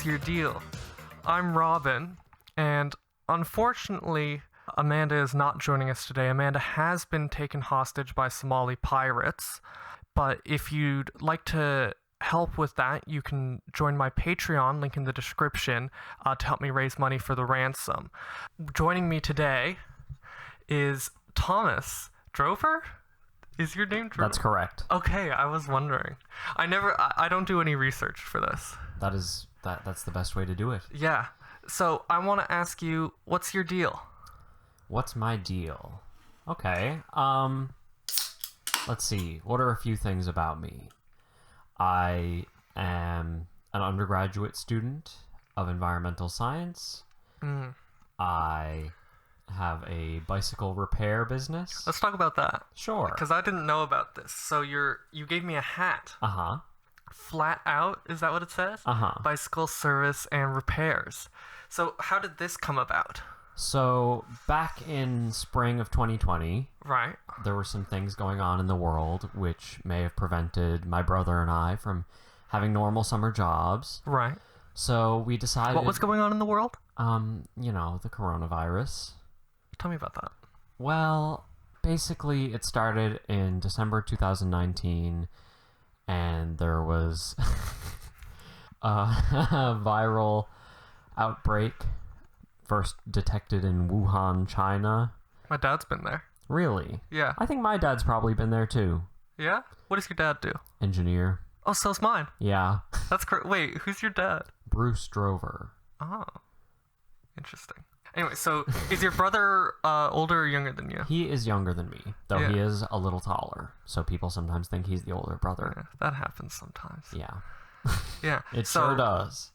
your deal? I'm Robin, and unfortunately, Amanda is not joining us today. Amanda has been taken hostage by Somali pirates, but if you'd like to help with that, you can join my Patreon, link in the description, to help me raise money for the ransom. Joining me today is Thomas Drover? Is your name Drover? That's correct. Okay, I was wondering. I don't do any research for this. That's the best way to do it. Yeah. So I want to ask you, what's your deal? What's my deal? Okay. Let's see. What are a few things about me? I am an undergraduate student of environmental science. I have a bicycle repair business. Let's talk about that. Sure. Because I didn't know about this. So you gave me a hat. Uh-huh. Flat out, is that what it says? Uh-huh. Bicycle service and repairs. So how did this come about? So back in spring of 2020, Right. there were some things going on in the world which may have prevented my brother and I from having normal summer jobs. Right. So we decided... What was going on in the world? The coronavirus. Tell me about that. Well, basically it started in December 2019, and there was a viral outbreak first detected in Wuhan, China. My dad's been there. Really? Yeah. I think my dad's probably been there too. Yeah? What does your dad do? Engineer. Oh, so's mine. Yeah. That's correct. Wait, who's your dad? Bruce Drover. Oh. Interesting. Anyway, so is your brother older or younger than you? He is younger than me, though Yeah. he is a little taller. So people sometimes think he's the older brother. Yeah, that happens sometimes. Yeah. Yeah. It sure does.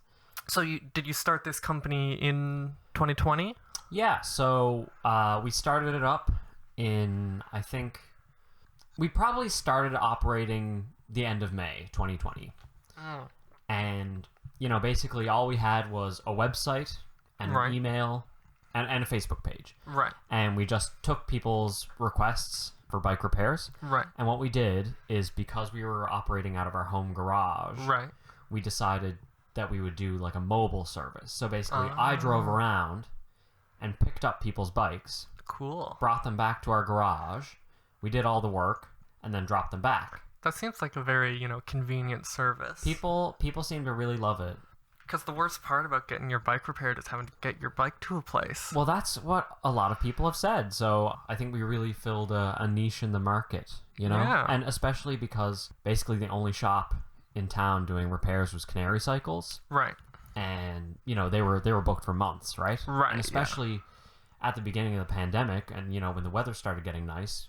So did you start this company in 2020? Yeah, so we started it up in, I think, we probably started operating the end of May 2020. Oh. And, basically all we had was a website and Right. an email and a Facebook page. Right. And we just took people's requests for bike repairs. Right. And what we did is, because we were operating out of our home garage, Right. we decided that we would do like a mobile service. So basically, I drove around and picked up people's bikes, Cool. brought them back to our garage, we did all the work, and then dropped them back. That seems like a very, convenient service. People seem to really love it. Because the worst part about getting your bike repaired is having to get your bike to a place. Well, that's what a lot of people have said. So I think we really filled a niche in the market, Yeah. And especially because basically the only shop in town doing repairs was Canary Cycles. Right. And, they were booked for months, right? Right, And especially at the beginning of the pandemic, and, when the weather started getting nice,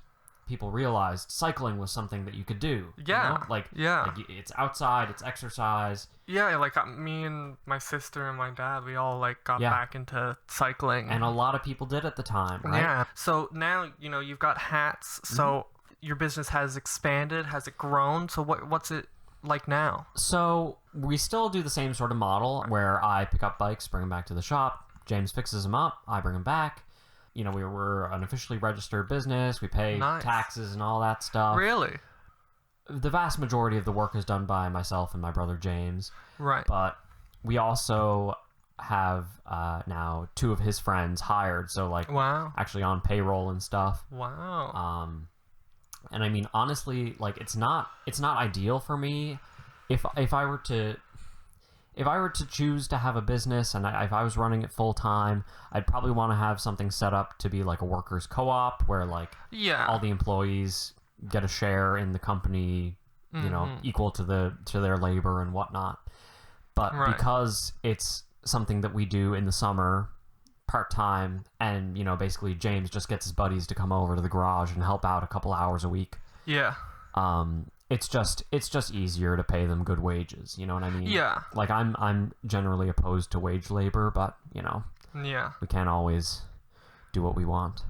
people realized cycling was something that you could do. Yeah. Like it's outside, it's exercise. Yeah, like me and my sister and my dad, we all got back into cycling. And a lot of people did at the time, right? Yeah. So now, you've got hats. So your business has expanded. Has it grown? So what's it like now? So we still do the same sort of model where I pick up bikes, bring them back to the shop. James fixes them up. I bring them back. We're an officially registered business. We pay taxes and all that stuff. Really? The vast majority of the work is done by myself and my brother James. Right. But we also have now two of his friends hired. So wow. actually on payroll and stuff. Wow. And I mean, honestly, it's not ideal for me. If I were to choose to have a business and if I was running it full time, I'd probably want to have something set up to be like a workers' co-op where all the employees get a share in the company, equal to their labor and whatnot. But because it's something that we do in the summer part time, and basically James just gets his buddies to come over to the garage and help out a couple hours a week. Yeah. It's just easier to pay them good wages. You know what I mean? Yeah. I'm generally opposed to wage labor, but Yeah. we can't always do what we want.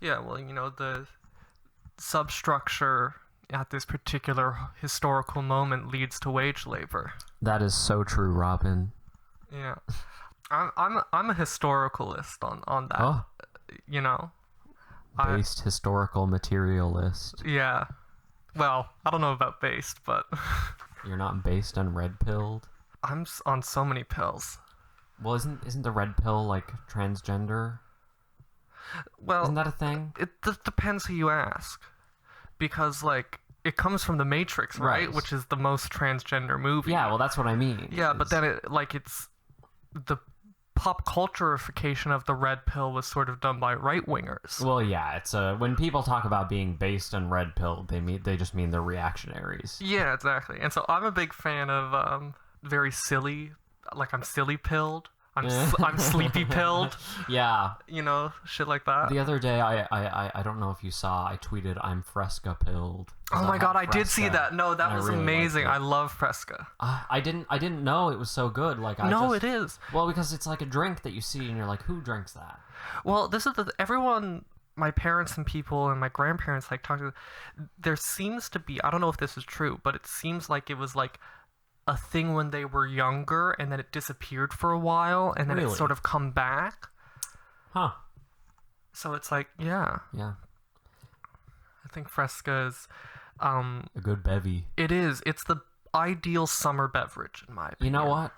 Yeah. Well, the substructure at this particular historical moment leads to wage labor. That is so true, Robin. Yeah. I'm a historicalist on that. Oh. Based historical materialist. Yeah. Well, I don't know about based, but You're not based and red-pilled? on so many pills. Well, isn't the red pill like transgender? Well, Isn't that a thing? it depends who you ask, because like it comes from The Matrix, right? Right. Which is the most transgender movie. Yeah, well, that's what I mean. Yeah, but then it's the pop cultureification of the red pill was sort of done by right wingers. Well, yeah, it's when people talk about being based on red pill, they just mean they're reactionaries. Yeah, exactly. And so I'm a big fan of very silly, like I'm silly pilled. I'm sleepy pilled. Yeah. You know, shit like that. The other day, I don't know if you saw, I tweeted, I'm Fresca pilled. Oh my god, I did see that. No, that was really amazing. liked I love Fresca. I didn't know it was so good. Like It is. Well, because it's like a drink that you see and you're like, who drinks that? Well, this is everyone, my parents and people and my grandparents like talk to. There seems to be, I don't know if this is true, but it seems like it was like a thing when they were younger and then it disappeared for a while and then Really? it sort of come back. Huh. So it's like, yeah, Yeah. I think Fresca is A good bevy. it is. It's the ideal summer beverage in my opinion. You know what?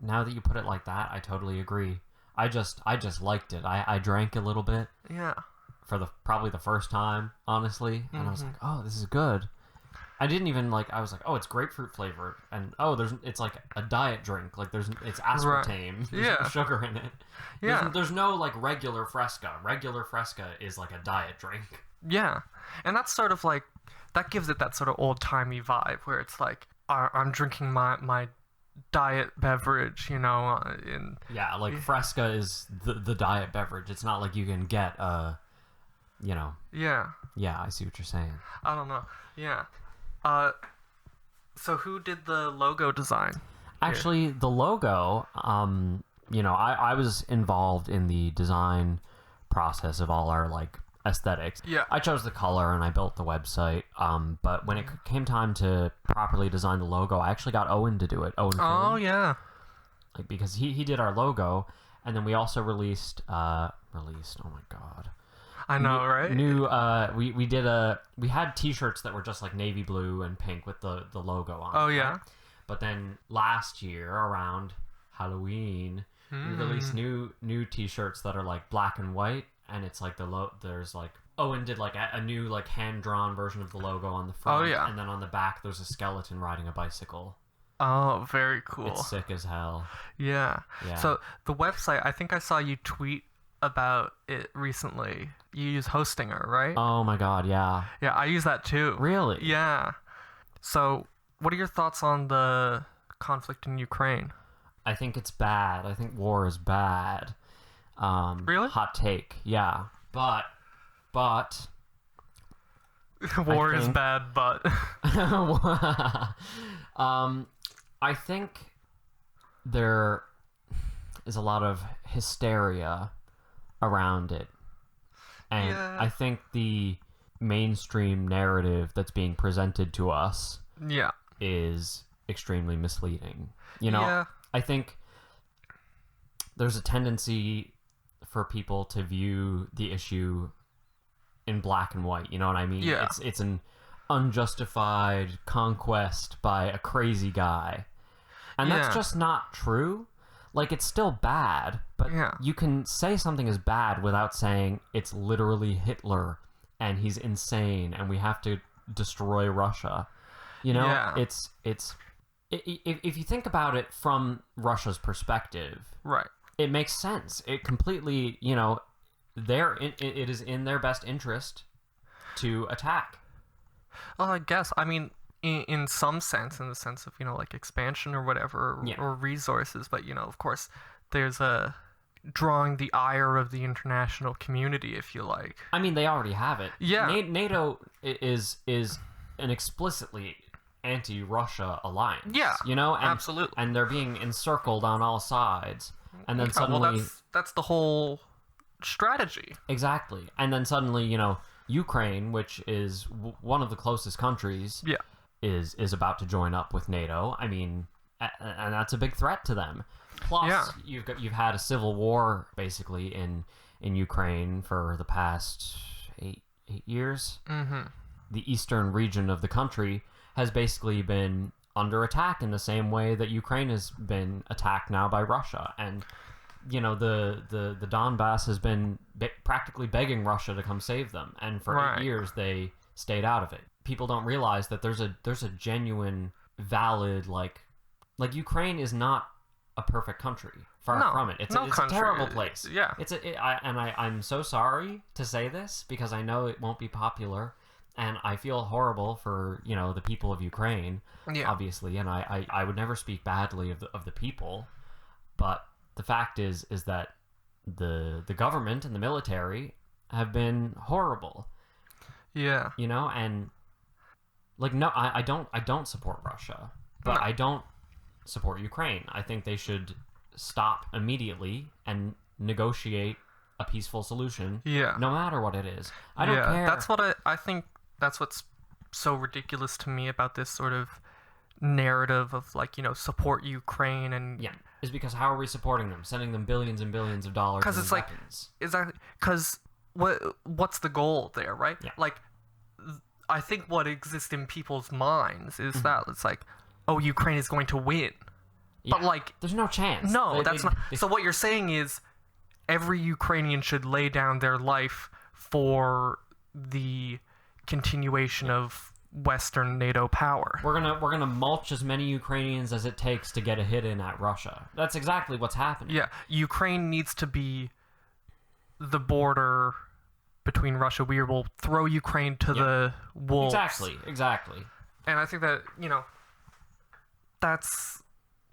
Now that you put it like that, I totally agree. I just liked it. I drank a little bit Yeah. for probably the first time, honestly, and I was like, "Oh, this is good." I didn't even I was like, "Oh, it's grapefruit flavored." And it's like a diet drink. Like it's aspartame. Right. There's Yeah. no sugar in it. Yeah. There's no like regular Fresca. Regular Fresca is like a diet drink. Yeah. And that's sort of like that gives it that sort of old-timey vibe where it's like I'm drinking my diet beverage, you know, in Yeah, like Fresca is the diet beverage. It's not like you can get you know. Yeah. Yeah, I see what you're saying. I don't know. Yeah. So who did the logo design? Actually, the logo, you know, I was involved in the design process of all our like aesthetics. Yeah. I chose the color and I built the website. But when it came time to properly design the logo, I actually got Owen to do it. Owen Oh, Flynn. yeah. Like because he did our logo, and then we also released. Oh my god. I know, right? We had T-shirts that were just like navy blue and pink with the logo on. Oh, it, yeah. right? But then last year around Halloween, we released new T-shirts that are like black and white, and it's like there's like Owen did like a new like hand drawn version of the logo on the front. Oh, yeah. And then on the back there's a skeleton riding a bicycle. Oh, very cool. It's sick as hell. Yeah. Yeah. So the website, I think I saw you tweet about it recently. You use Hostinger, right? Oh my god, yeah. Yeah, I use that too. Really? Yeah. So, what are your thoughts on the conflict in Ukraine? I think it's bad. I think war is bad. Really? Hot take. Yeah. But War is think- bad, but I think there is a lot of hysteria around it. And Yeah. I think the mainstream narrative that's being presented to us yeah. is extremely misleading. You know, Yeah. I think there's a tendency for people to view the issue in black and white. You know what I mean? Yeah. It's an unjustified conquest by a crazy guy. And that's Yeah. just not true. Like, it's still bad, but Yeah. you can say something is bad without saying it's literally Hitler and he's insane and we have to destroy Russia. You know, Yeah. it's if you think about it from Russia's perspective, Right. it makes sense. It completely, you know, it is in their best interest to attack. Well, I guess. I mean, in some sense, in the sense of, you know, like expansion or whatever, Yeah. or resources. But, you know, of course, there's a drawing the ire of the international community, if you like. I mean, they already have it. Yeah. NATO is an explicitly anti-Russia alliance. Yeah, you know, and, absolutely. and they're being encircled on all sides, and then suddenly, well, that's the whole strategy. exactly, and then suddenly, you know, Ukraine, which is one of the closest countries, Yeah. is about to join up with NATO. I mean, and that's a big threat to them. Plus, Yeah. you've had a civil war basically in Ukraine for the past eight years. Mm-hmm. The eastern region of the country has basically been under attack in the same way that Ukraine has been attacked now by Russia. And, you know, the Donbass has been practically begging Russia to come save them. And for 8 years, they stayed out of it. People don't realize that there's a genuine, valid, like Ukraine is not a perfect country. Far from it. It's a terrible place. Yeah. I'm so sorry to say this because I know it won't be popular, and I feel horrible for, you know, the people of Ukraine, obviously, and I would never speak badly of the people, but the fact is that the government and the military have been horrible. Yeah. You know, and like, no, I don't support Russia, but I don't support Ukraine. I think they should stop immediately and negotiate a peaceful solution. Yeah. No matter what it is. I don't care. That's what I think. That's what's so ridiculous to me about this sort of narrative of, like, you know, support Ukraine and is because how are we supporting them? Sending them billions and billions of dollars in weapons. Like, exactly, because what's the goal there, right? Yeah. Like, I think what exists in people's minds is that it's like, oh, Ukraine is going to win. Yeah. But, like, there's no chance. No, that's not. So what you're saying is every Ukrainian should lay down their life for the continuation of Western NATO power. We're gonna mulch as many Ukrainians as it takes to get a hit in at Russia. That's exactly what's happening. Yeah, Ukraine needs to be the border between Russia. We will throw Ukraine to the wolves. Exactly. And I think that, you know, that's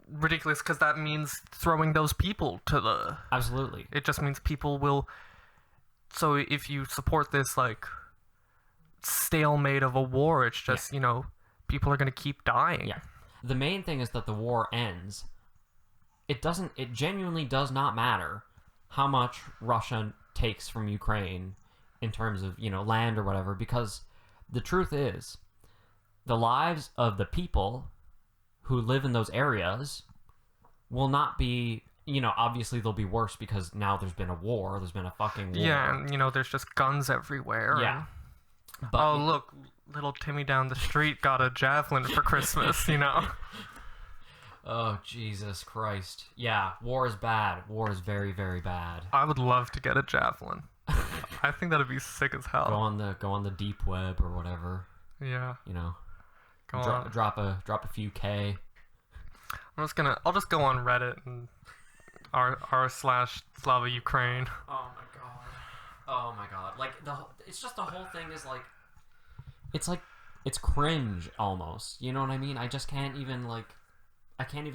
ridiculous because that means throwing those people to the... Absolutely. It just means people will... So if you support this, like, stalemate of a war, it's just, you know, people are going to keep dying. Yeah. The main thing is that the war ends. It genuinely does not matter how much Russia takes from Ukraine in terms of, you know, land or whatever, because the truth is the lives of the people who live in those areas will not be, you know, obviously they'll be worse because now there's been a war, there's been a fucking war. Yeah, and, you know, there's just guns everywhere. Yeah. But, oh, look, little Timmy down the street got a javelin for Christmas, you know? Oh, Jesus Christ. Yeah, war is bad. War is very, very bad. I would love to get a javelin. I think that'd be sick as hell. Go on the deep web or whatever. Yeah. You know. Drop a few K. I'll just go on Reddit and r/Slava Ukraine. Oh my god. Like it's just the whole thing is like it's cringe almost. You know what I mean? I just can't even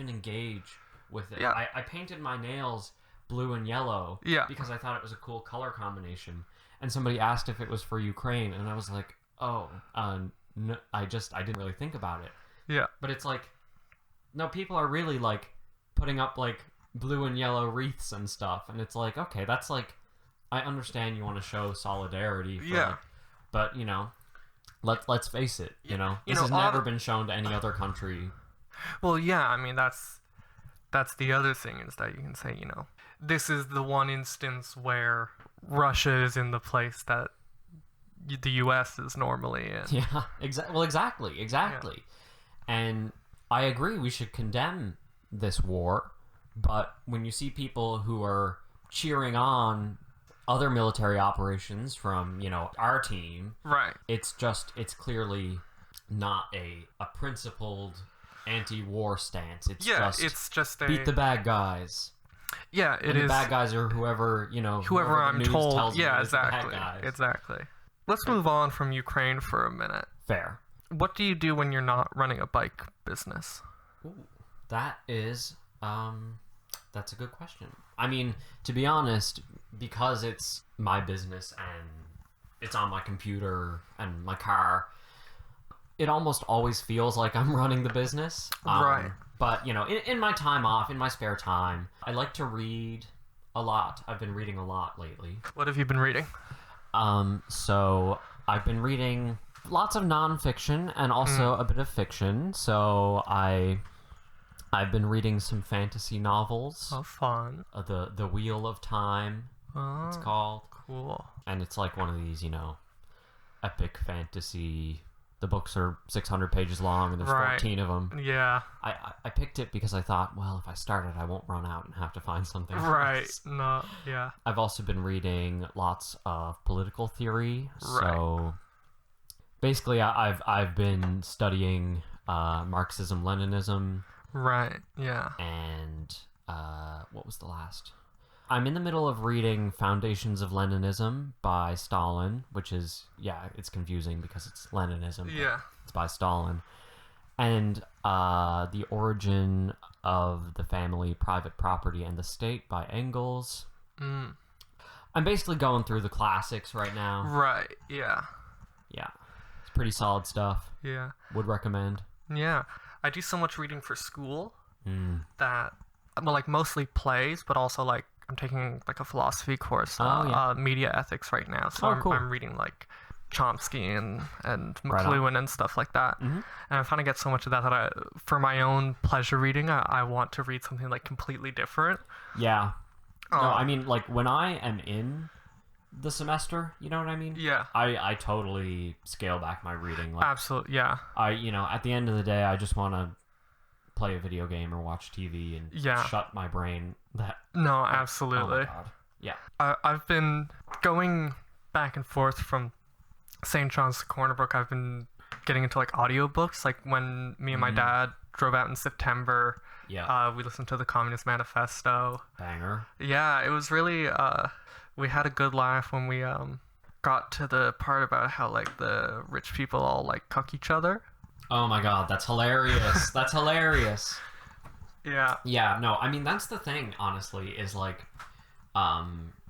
engage with it. Yeah. I painted my nails blue and yellow because I thought it was a cool color combination. And somebody asked if it was for Ukraine and I was like, "Oh, no, I didn't really think about it." Yeah. But it's like, no, people are really like putting up like blue and yellow wreaths and stuff, and it's like, okay, that's like, I understand you want to show solidarity, but you know, let's face it, you know, this has never been shown to any other country. Well, yeah, I mean that's the other thing is that you can say, you know, this is the one instance where Russia is in the place that the U.S. is normally in. Yeah, exactly. Yeah. And I agree we should condemn this war, but when you see people who are cheering on other military operations from, you know, our team, right? It's clearly not a principled anti-war stance. It's just beat the bad guys. Yeah, it is. The bad guys are whoever, you know, whoever I'm told. Tells yeah, exactly. Exactly. Let's move on from Ukraine for a minute. Fair. What do you do when you're not running a bike business? Ooh, that is, that's a good question. I mean, to be honest, because it's my business and it's on my computer and my car, it almost always feels like I'm running the business. Right. But, you know, in my time off, in my spare time, I like to read a lot. I've been reading a lot lately. What have you been reading? So I've been reading lots of nonfiction and also a bit of fiction. So I've been reading some fantasy novels. Oh, fun. The Wheel of Time, it's called. Cool. And it's like one of these, you know, epic fantasy the books are 600 pages long and there's Right. 14 of them. Yeah. I picked it because I thought, well, if I start it, I won't run out and have to find something Right. else. No. Yeah. I've also been reading lots of political theory. Right. So basically, I've been studying Marxism, Leninism, Right. Yeah. and what was the last? I'm in the middle of reading Foundations of Leninism by Stalin, which is, it's confusing because it's Leninism. But Yeah. it's by Stalin. And The Origin of the Family, Private Property, and the State by Engels. Mm. I'm basically going through the classics right now. Right. Yeah. Yeah. It's pretty solid stuff. Yeah. Would recommend. Yeah. I do so much reading for school Mm. that, well, like mostly plays, but also like I'm taking like a philosophy course, media ethics right now. So cool. I'm reading like Chomsky and Right on. McLuhan and stuff like that. Mhm. And I find I get so much of that I, for my own pleasure reading, I want to read something like completely different. Yeah. No, I mean, like, when I am in the semester, you know what I mean? Yeah. I totally scale back my reading. Like, Absolutely. Yeah. at the end of the day, I just want to play a video game or watch TV and Yeah. shut my brain. No, Oh absolutely. my God. Yeah. I've been going back and forth from St. John's to Cornerbrook. I've been getting into like audiobooks. Like when me and my dad drove out in September, Yeah. we listened to the Communist Manifesto. Banger. Yeah, it was really, we had a good laugh when we got to the part about how like the rich people all like cuck each other. Oh my God, that's hilarious. That's hilarious. Yeah. Yeah, no, I mean, that's the thing, honestly, is like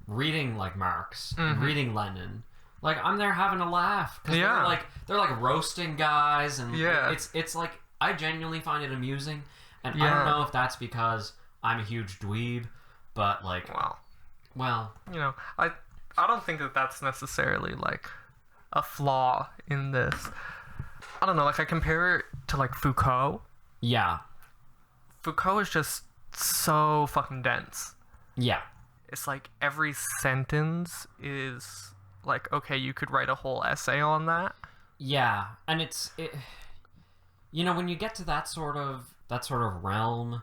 reading like Marx and reading Lenin. Like, I'm there having a laugh because Yeah. they're like roasting guys, and Yeah. it's like, I genuinely find it amusing, and I Yeah. don't know if that's because I'm a huge dweeb, but like, well, You know, I don't think that that's necessarily like a flaw in this. I don't know, like I compare it to like Foucault. yeah, Foucault is just so fucking dense. yeah, It's like every sentence is like, okay, you could write a whole essay on that. yeah, and when you get to that sort of realm,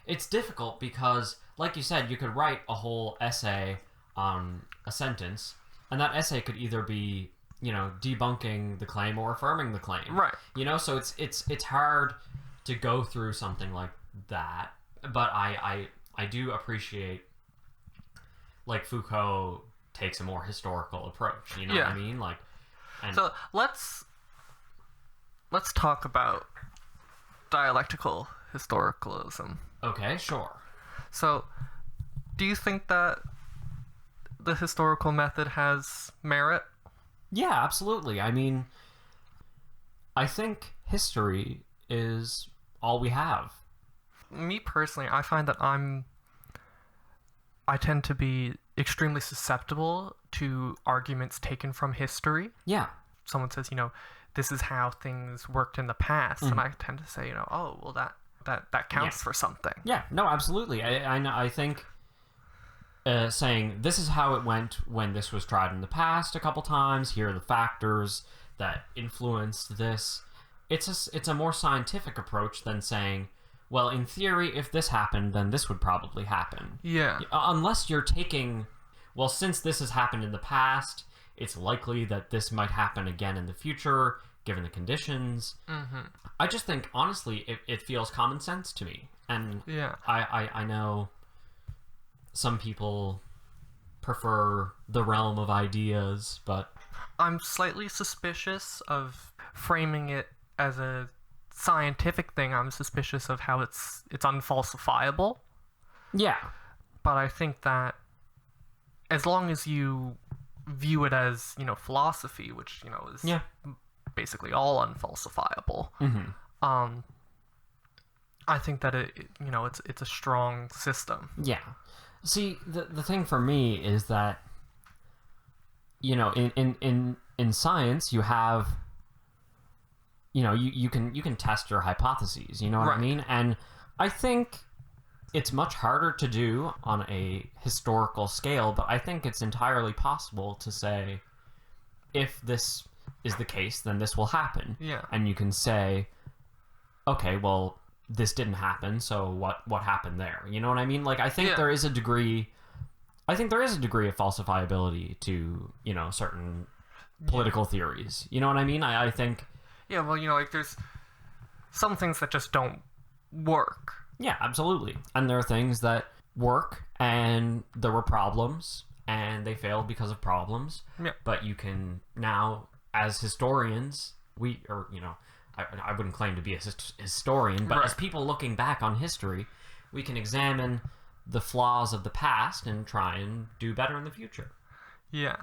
it's difficult because, like you said, you could write a whole essay on a sentence, and that essay could either be, debunking the claim or affirming the claim. Right. So it's hard to go through something like that. But I do appreciate, like, Foucault takes a more historical approach. You know what I mean? Like, and So let's talk about dialectical historicalism. okay, sure. So, do you think that the historical method has merit? Yeah, absolutely. I mean, I think history is all we have. Me personally, I find that I tend to be extremely susceptible to arguments taken from history. Yeah. Someone says, this is how things worked in the past, and I tend to say, oh, well, that counts for something. Yeah, no, absolutely. I think saying this is how it went when this was tried in the past a couple times, here are the factors that influenced this. It's a more scientific approach than saying, well, in theory, if this happened, then this would probably happen. Yeah. Unless you're taking, well, since this has happened in the past, it's likely that this might happen again in the future, given the conditions. Mm-hmm. I just think, honestly, it feels common sense to me. And Yeah. I know some people prefer the realm of ideas, but I'm slightly suspicious of framing it as a scientific thing. I'm suspicious of how it's unfalsifiable. yeah. But I think that as long as you view it as, philosophy, which, is Yeah. basically all unfalsifiable, I think that it's a strong system. Yeah. See, the thing for me is that, in science you have, you can test your hypotheses, you know what I Right. mean? And I think it's much harder to do on a historical scale, but I think it's entirely possible to say, if this is the case, then this will happen. Yeah. And you can say, okay, well, this didn't happen, so what happened there? You know what I mean? Like, I think there is a degree of falsifiability to, you know, certain political theories. You know what I mean? I think... Yeah, well, you know, like, there's some things that just don't work. Yeah, absolutely. And there are things that work, and there were problems, and they failed because of problems. Yeah. But you can now, as historians, I wouldn't claim to be a historian, but as people looking back on history, we can examine the flaws of the past and try and do better in the future. Yeah.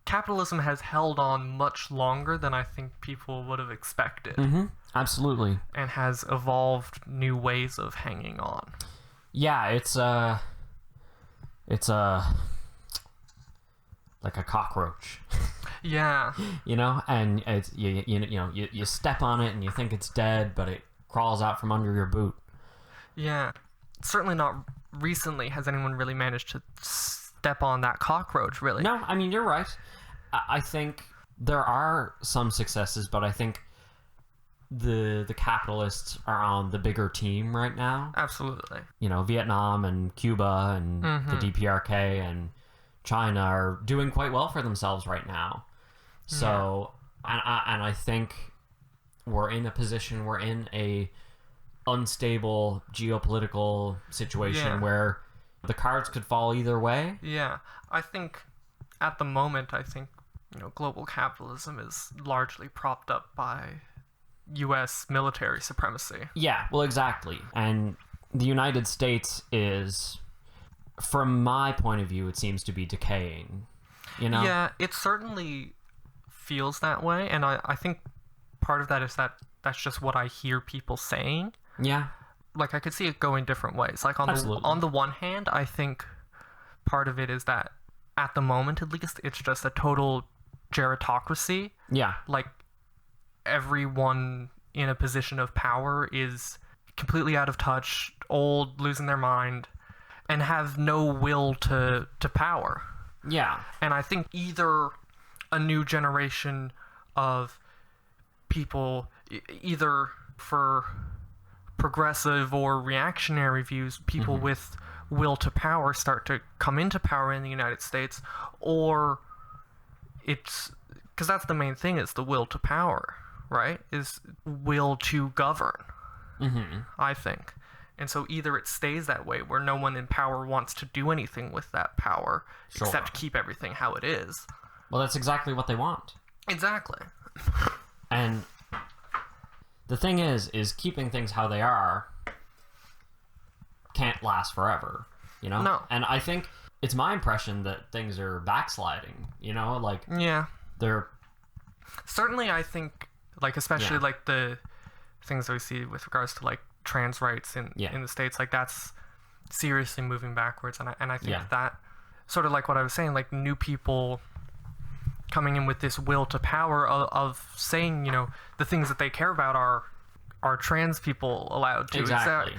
Capitalism has held on much longer than I think people would have expected. Mm-hmm. Absolutely. And has evolved new ways of hanging on. Yeah, it's like a cockroach. Yeah. You know, and it's you step on it and you think it's dead, but it crawls out from under your boot. Yeah. Certainly not recently has anyone really managed to step on that cockroach, really. No, I mean, you're right. I think there are some successes, but I think the capitalists are on the bigger team right now. Absolutely. You know, Vietnam and Cuba and the DPRK and China are doing quite well for themselves right now. So, and I think we're in a unstable geopolitical situation where the cards could fall either way. Yeah. I think at the moment, you know, global capitalism is largely propped up by U.S. military supremacy. Yeah, well, exactly. And the United States is, from my point of view, it seems to be decaying. You know? Yeah, it certainly feels that way, and I think part of that is that's just what I hear people saying. Yeah. Like, I could see it going different ways. Like, on the one hand, I think part of it is that, at the moment at least, it's just a total gerontocracy. Yeah. Like, everyone in a position of power is completely out of touch, old, losing their mind, and have no will to power. Yeah. And I think either a new generation of people, either for progressive or reactionary views, people with will to power start to come into power in the United States, or it's because that's the main thing, is the will to power, right? Is will to govern, I think. And so either it stays that way, where no one in power wants to do anything with that power except keep everything how it is. Well, that's exactly what they want. Exactly. And the thing is keeping things how they are can't last forever, you know? No. And I think it's my impression that things are backsliding, you know? Like, yeah. they're... Certainly, I think, like, especially, like, the things that we see with regards to, like, trans rights in the States, like, that's seriously moving backwards. And I think that, sort of like what I was saying, like, new people coming in with this will to power of saying, you know, the things that they care about are trans people allowed to? Exactly.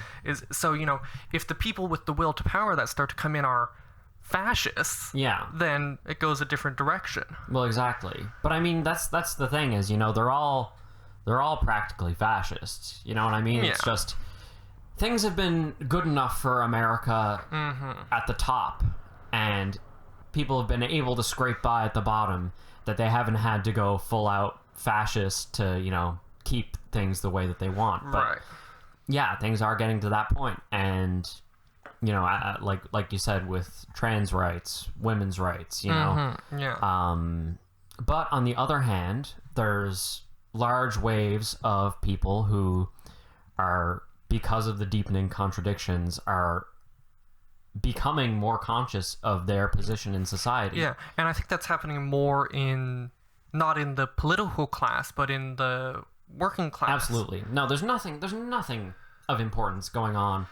So, you know, if the people with the will to power that start to come in are fascists, then it goes a different direction. Well, exactly. But I mean, that's the thing is, you know, they're all practically fascists. You know what I mean? Yeah. It's just things have been good enough for America at the top, and people have been able to scrape by at the bottom, that they haven't had to go full out fascist to, you know, keep things the way that they want. But yeah, things are getting to that point, and you know, like you said, with trans rights, women's rights, you know. But on the other hand, there's large waves of people who are, because of the deepening contradictions, are becoming more conscious of their position in society. Yeah, and I think that's happening more not in the political class, but in the working class. Absolutely. No, there's nothing of importance going on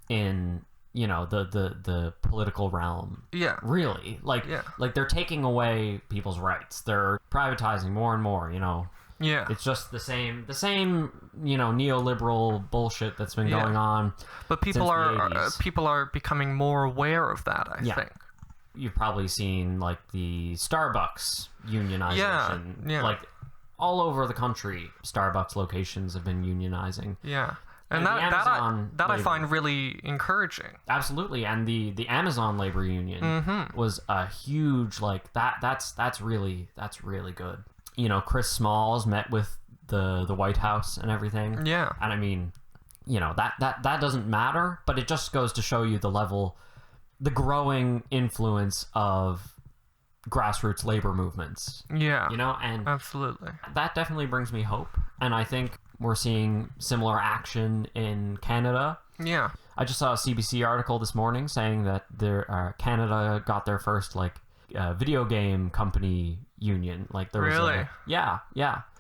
in, you know, the political realm. Yeah. Really. Like they're taking away people's rights. They're privatizing more and more, you know. Yeah. It's just the same, you know, neoliberal bullshit that's been going on. But people are becoming more aware of that, I think. you've probably seen like the Starbucks unionization. Yeah. Like all over the country, Starbucks locations have been unionizing. Yeah. And the that Amazon I find really encouraging. Absolutely, and the Amazon labor union was a huge like that's really good. You know, Chris Smalls met with the White House and everything. Yeah. And I mean, you know, that doesn't matter, but it just goes to show you the growing influence of grassroots labor movements. Yeah. You know, and absolutely. That definitely brings me hope, and I think we're seeing similar action in Canada. Yeah. I just saw a CBC article this morning saying that Canada got their first like video game company union. Like there was really? Yeah.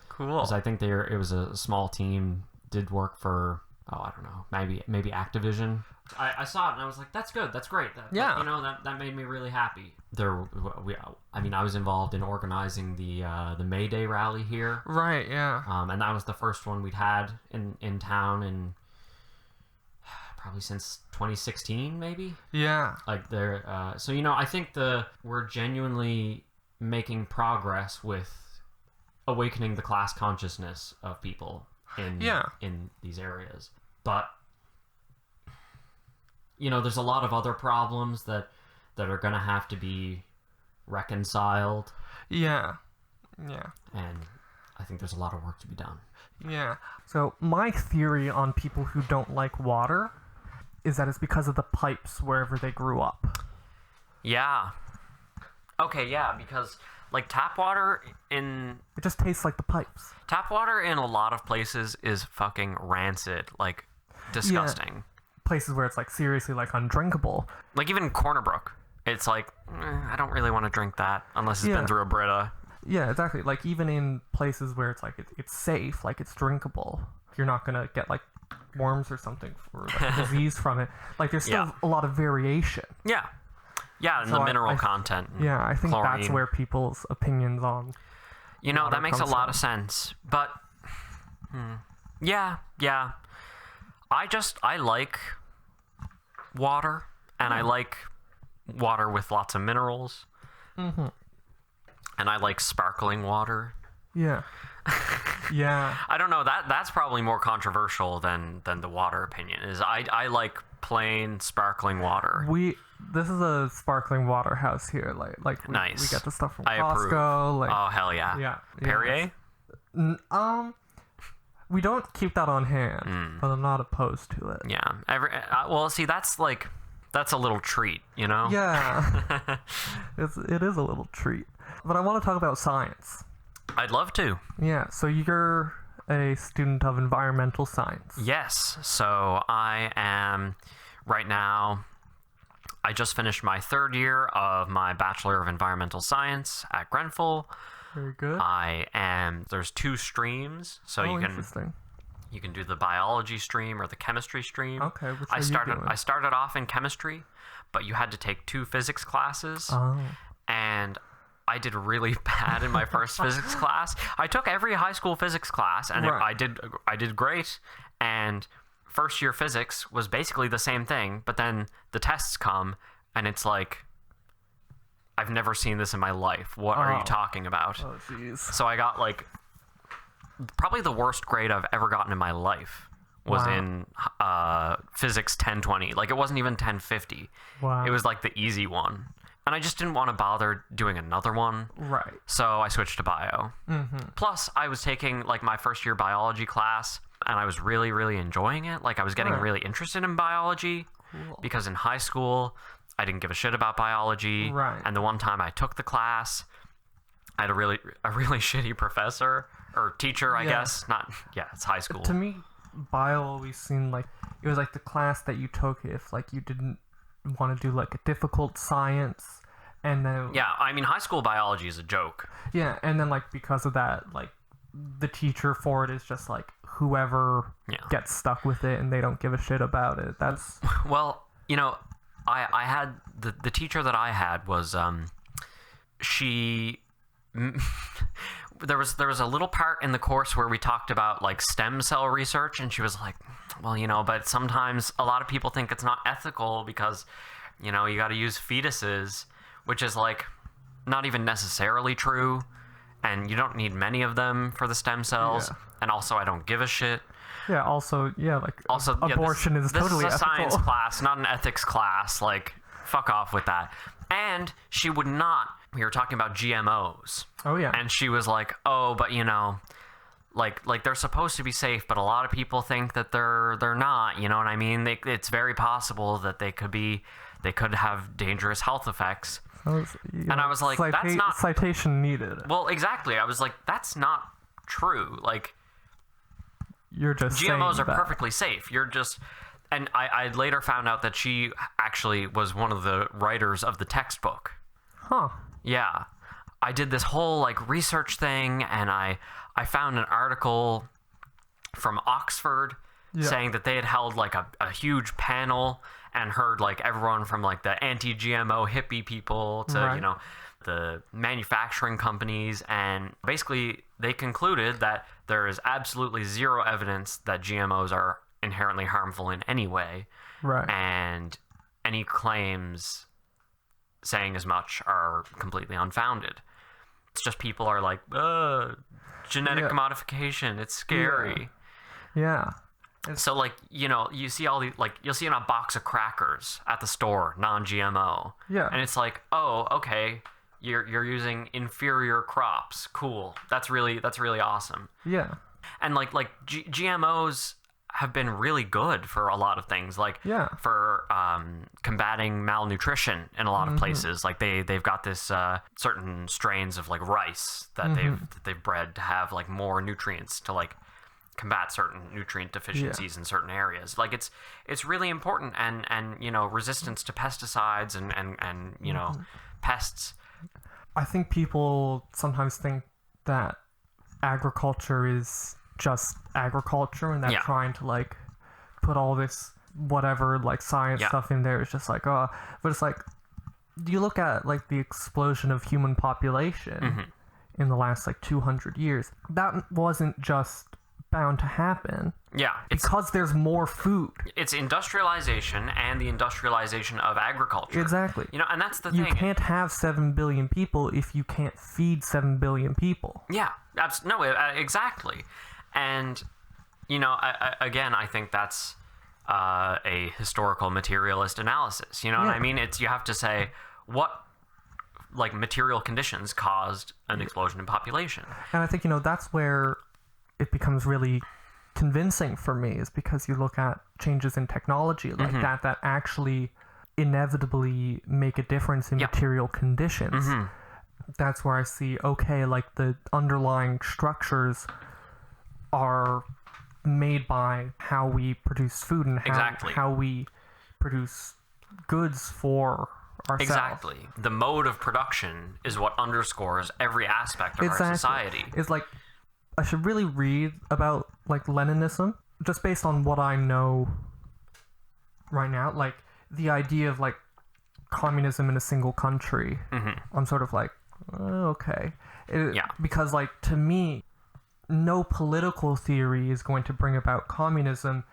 Cool. Because I think it was a small team, did work for I don't know, maybe Activision. I saw it and I was like, that's good, that's great. Yeah. You know, that made me really happy. I was involved in organizing the May Day rally here. Right, yeah. And that was the first one we'd had in town in probably since 2016, maybe. Yeah. Like so you know, I think we're genuinely making progress with awakening the class consciousness of people in these areas. But you know, there's a lot of other problems that are going to have to be reconciled. Yeah. And I think there's a lot of work to be done. Yeah. So my theory on people who don't like water is that it's because of the pipes wherever they grew up. Yeah. Okay, yeah, because like tap water it just tastes like the pipes. Tap water in a lot of places is fucking rancid, like disgusting. Yeah. Places where it's like seriously like undrinkable. Like even Corner Brook, it's like I don't really want to drink that unless it's been through a Brita. Yeah, exactly. Like even in places where it's like it's safe, like it's drinkable, you're not gonna get like worms or something or like, disease from it. Like there's still a lot of variation. Yeah, and so the mineral content. Yeah, I think chlorine. That's where people's opinions on. You know, that makes a lot of sense. But yeah. I like water, and I like water with lots of minerals. Mm-hmm. And I like sparkling water. Yeah. Yeah. I don't know, that's probably more controversial than the water opinion is. I like plain sparkling water. This is a sparkling water house here. Like nice. We get the stuff from I Costco. Approve. Like, oh hell yeah. Yeah. Perrier? We don't keep that on hand, but I'm not opposed to it. Yeah. Well, see, that's a little treat, you know? Yeah. It is a little treat. But I want to talk about science. I'd love to. Yeah, so you're a student of environmental science. Yes. So I am right now, I just finished my third year of my Bachelor of Environmental Science at Grenfell. Very good. There's two streams, so interesting. You can do the biology stream or the chemistry stream. Okay, which I started off in chemistry, but you had to take 2 physics classes. Oh. And I did really bad in my first physics class. I took every high school physics class, and I did great. And first year physics was basically the same thing, but then the tests come, and it's like, I've never seen this in my life. What are you talking about? Oh, jeez. So I got like probably the worst grade I've ever gotten in my life was in physics 1020. Like it wasn't even 1050. Wow. It was like the easy one. And I just didn't want to bother doing another one. Right. So I switched to bio. Mm-hmm. Plus, I was taking like my first year biology class, and I was really, really enjoying it. Like I was getting really interested in biology. Cool. Because in high school, I didn't give a shit about biology. Right. And the one time I took the class, I had a really shitty professor or teacher, I guess. It's high school. To me, bio always seemed like it was like the class that you took if like you didn't want to do like a difficult science, and then I mean high school biology is a joke. Yeah, and then like because of that, like the teacher for it is just like whoever gets stuck with it and they don't give a shit about it. That's well, you know, I had the teacher that I had was she there was a little part in the course where we talked about like stem cell research, and she was like, well, you know, but sometimes a lot of people think it's not ethical because, you know, you got to use fetuses which is like not even necessarily true, and you don't need many of them for the stem cells. Yeah. And also, I don't give a shit. Yeah, also, abortion is totally this is a ethical. science class, not an ethics class. Like, fuck off with that. And she would not. We were talking about GMOs. Oh, yeah. And she was like, oh, but like they're supposed to be safe, but a lot of people think that they're not. You know what I mean? It's very possible that they could have dangerous health effects. And I was like, that's not citation needed. Well, exactly. I was like, that's not true. Like, you're just GMOs are that. perfectly safe. You're just, and I later found out that she actually was one of the writers of the textbook. Huh. Yeah. I did this whole like research thing, and I found an article from Oxford saying that they had held like a huge panel and heard like everyone from like the anti-GMO hippie people to the manufacturing companies, and basically they concluded that there is absolutely zero evidence that GMOs are inherently harmful in any way, right? And any claims saying as much are completely unfounded. It's just people are like, genetic modification, it's scary. Yeah. So like, you see all the, like, you'll see in a box of crackers at the store, non-GMO. Yeah. And it's like, oh, okay, you're using inferior crops. Cool. That's really awesome. Yeah. And like GMOs have been really good for a lot of things, like for combating malnutrition in a lot of places. Like they've got this certain strains of like rice that they've bred to have like more nutrients to like combat certain nutrient deficiencies in certain areas. Like it's really important, and resistance to pesticides and pests. I think people sometimes think that agriculture is just agriculture, and they're trying to like put all this whatever like science stuff in there. It's just like, but it's like, you look at like the explosion of human population in the last like 200 years. That wasn't just bound to happen. Yeah. Because there's more food. It's industrialization and the industrialization of agriculture. Exactly. And that's the thing. You can't have 7 billion people if you can't feed 7 billion people. Yeah. Exactly. And, I think that's a historical materialist analysis. You know what I mean? You have to say what like material conditions caused an explosion in population. And I think, that's where it becomes really convincing for me, is because you look at changes in technology like that actually inevitably make a difference in material conditions. That's where I see, okay, like the underlying structures are made by how we produce food and how we produce goods for ourselves. Exactly. The mode of production is what underscores every aspect of our society. It's like, I should really read about like Leninism, just based on what I know right now. Like the idea of like communism in a single country, I'm sort of like, okay. Because like, to me, no political theory is going to bring about communism.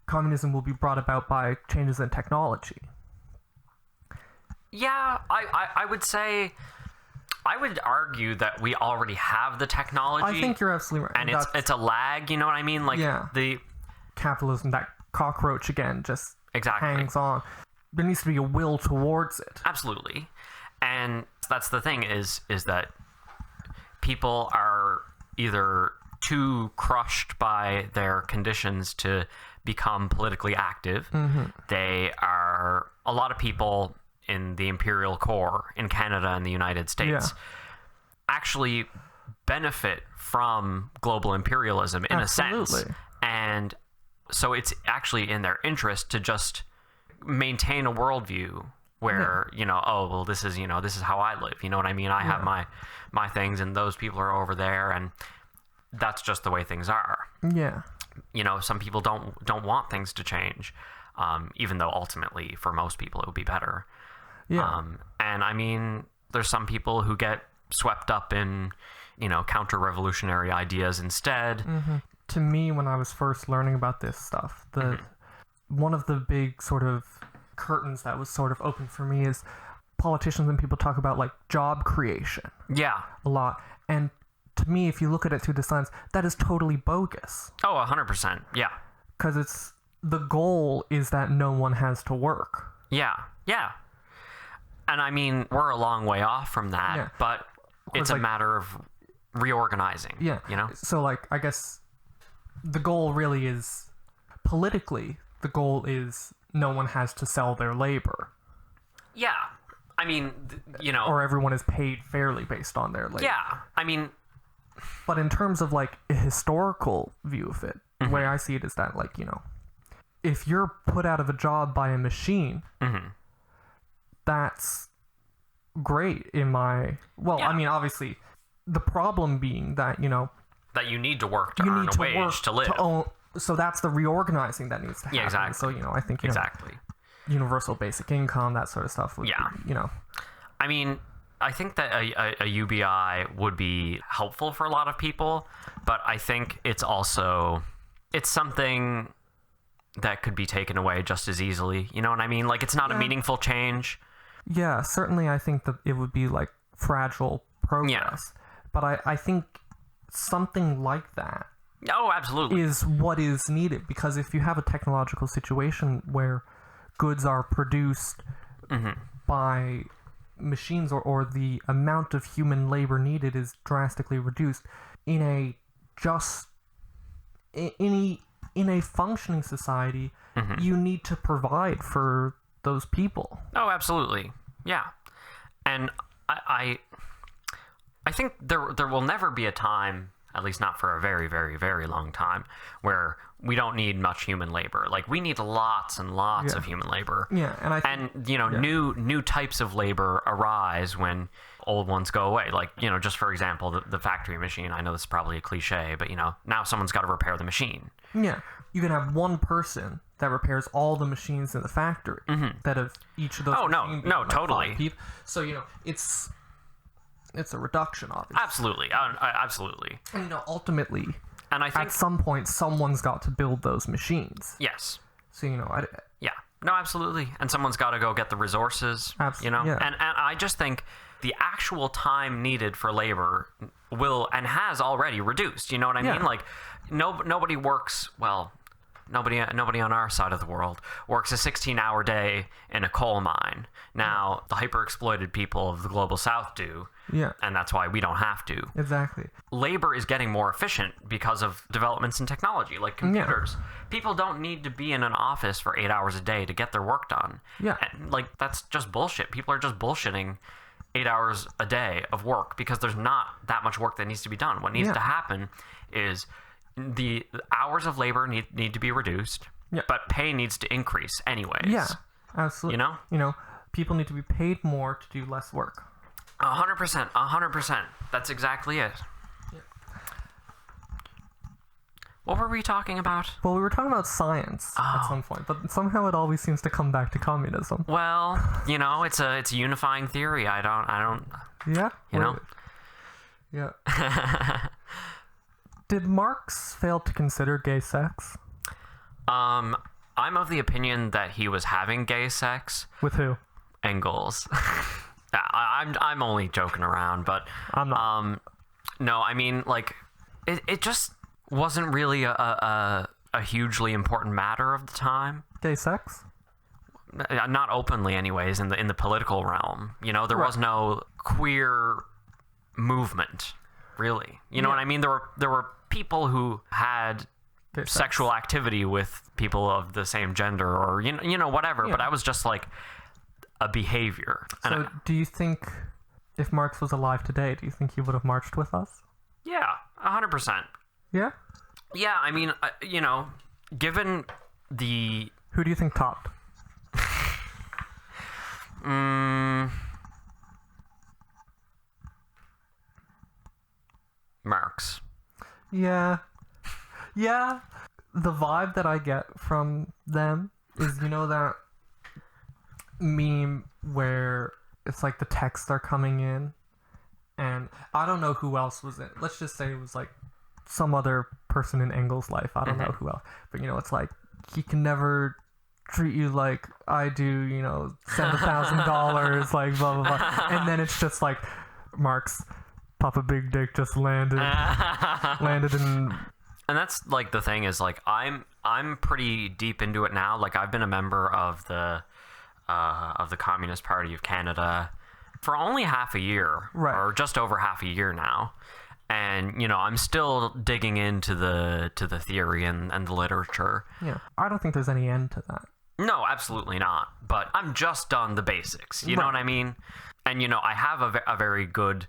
Communism will be brought about by changes in technology. Yeah, I would say, I would argue that we already have the technology. I think you're absolutely right. And it's a lag, you know what I mean? Like the capitalism, that cockroach again, just hangs on. There needs to be a will towards it. Absolutely. And that's the thing is that people are either too crushed by their conditions to become politically active. They are, a lot of people in the imperial core in Canada and the United States actually benefit from global imperialism in a sense. And so it's actually in their interest to just maintain a worldview where, this is how I live. You know what I mean? I have my things, and those people are over there, and that's just the way things are. Yeah. Some people don't want things to change, even though ultimately for most people it would be better. Yeah. And I mean, there's some people who get swept up in, counter-revolutionary ideas instead. To me, when I was first learning about this stuff, one of the big sort of curtains that was sort of open for me is politicians and people talk about like job creation Yeah. a lot. And to me, if you look at it through the lens, that is totally bogus. Oh, 100%. Yeah. Because the goal is that no one has to work. Yeah. Yeah. And I mean, we're a long way off from that, Yeah. but it's a matter of reorganizing. Yeah. You know? So, like, I guess the goal really is, politically, the goal is no one has to sell their labor. Yeah. I mean, you know. Or everyone is paid fairly based on their labor. Yeah. I mean. But in terms of, like, a historical view of it, the way I see it is that, like, you know, if you're put out of a job by a machine, that's great in my... Well, I mean, obviously, the problem being that, you know... That you need to work to earn a wage to live. So that's the reorganizing that needs to happen. Yeah, exactly. So, you know, I think, you know, universal basic income, that sort of stuff would be, you know... I mean... I think that a UBI would be helpful for a lot of people, but I think it's something that could be taken away just as easily. You know what I mean? Like, it's not a meaningful change. Yeah, certainly I think that it would be, like, fragile progress. Yeah. But I think something like that is what is needed, because if you have a technological situation where goods are produced by... machines or the amount of human labor needed is drastically reduced in a functioning society. You need to provide for those people. Oh, absolutely. Yeah. And I think there will never be a time, at least not for a very, very, very long time, where we don't need much human labor. Like, we need lots and lots of human labor. Yeah, and you know, new types of labor arise when old ones go away. Like, you know, just for example, the factory machine. I know this is probably a cliche, but you know, now someone's got to repair the machine. Yeah, you can have one person that repairs all the machines in the factory. That of each of those. Oh no, like totally. So you know, it's a reduction, obviously. Absolutely, absolutely. And you know, ultimately. And I think at some point, someone's got to build those machines. Yes. So, you know, no, absolutely. And someone's got to go get the resources, you know? Yeah. And I just think the actual time needed for labor will and has already reduced. You know what I mean? Like, nobody works, well, nobody on our side of the world works a 16-hour day in a coal mine. Now, the hyper-exploited people of the Global South do. Yeah. And that's why we don't have to. Exactly. Labor is getting more efficient because of developments in technology, like computers. Yeah. People don't need to be in an office for 8 hours a day to get their work done. Yeah. And, like, that's just bullshit. People are just bullshitting 8 hours a day of work because there's not that much work that needs to be done. What needs to happen is the hours of labor need to be reduced, but pay needs to increase anyways. Yeah, absolutely. You know, people need to be paid more to do less work. 100%. That's exactly it. Yeah. What were we talking about? Well, we were talking about science at some point, but somehow it always seems to come back to communism. Well, you know, it's a unifying theory. I don't. Yeah. You know. Yeah. Did Marx fail to consider gay sex? I'm of the opinion that he was having gay sex. With who? Engels. I'm only joking around, but I'm not. No, I mean, like, it just wasn't really a hugely important matter of the time. Gay sex? Not openly, anyways. In the political realm, you know, there was no queer movement, really. You know what I mean? There were people who had sexual activity with people of the same gender, or you know whatever. But I was just like a behavior. So, do you think if Marx was alive today, do you think he would have marched with us? Yeah, 100%. Yeah? Yeah, I mean, you know, given the... Who do you think topped? Marx. Yeah. Yeah. The vibe that I get from them is, you know, that meme where it's like the texts are coming in, and I don't know who else was in. Let's just say it was like some other person in Engels' life. I don't know who else, but you know, it's like he can never treat you like I do, send $1,000, like blah, blah, blah. And then it's just like, Mark's Papa Big Dick just landed in... And that's like the thing is like I'm pretty deep into it now. Like I've been a member of the Communist Party of Canada for only half a year, right, or just over half a year now. And I'm still digging into the theory and the literature. Yeah, I don't think there's any end to that. No, absolutely not. But I'm just on the basics. You know what I mean? And I have a very good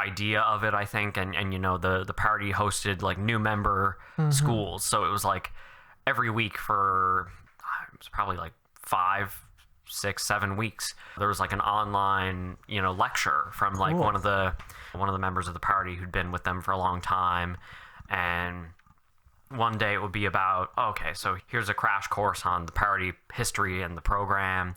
idea of it, I think. And the party hosted like new member schools, so it was like every week for it was probably like 5, 6, 7 weeks there was like an online lecture from like one of the members of the party who'd been with them for a long time. And one day it would be about, okay, so here's a crash course on the party history and the program.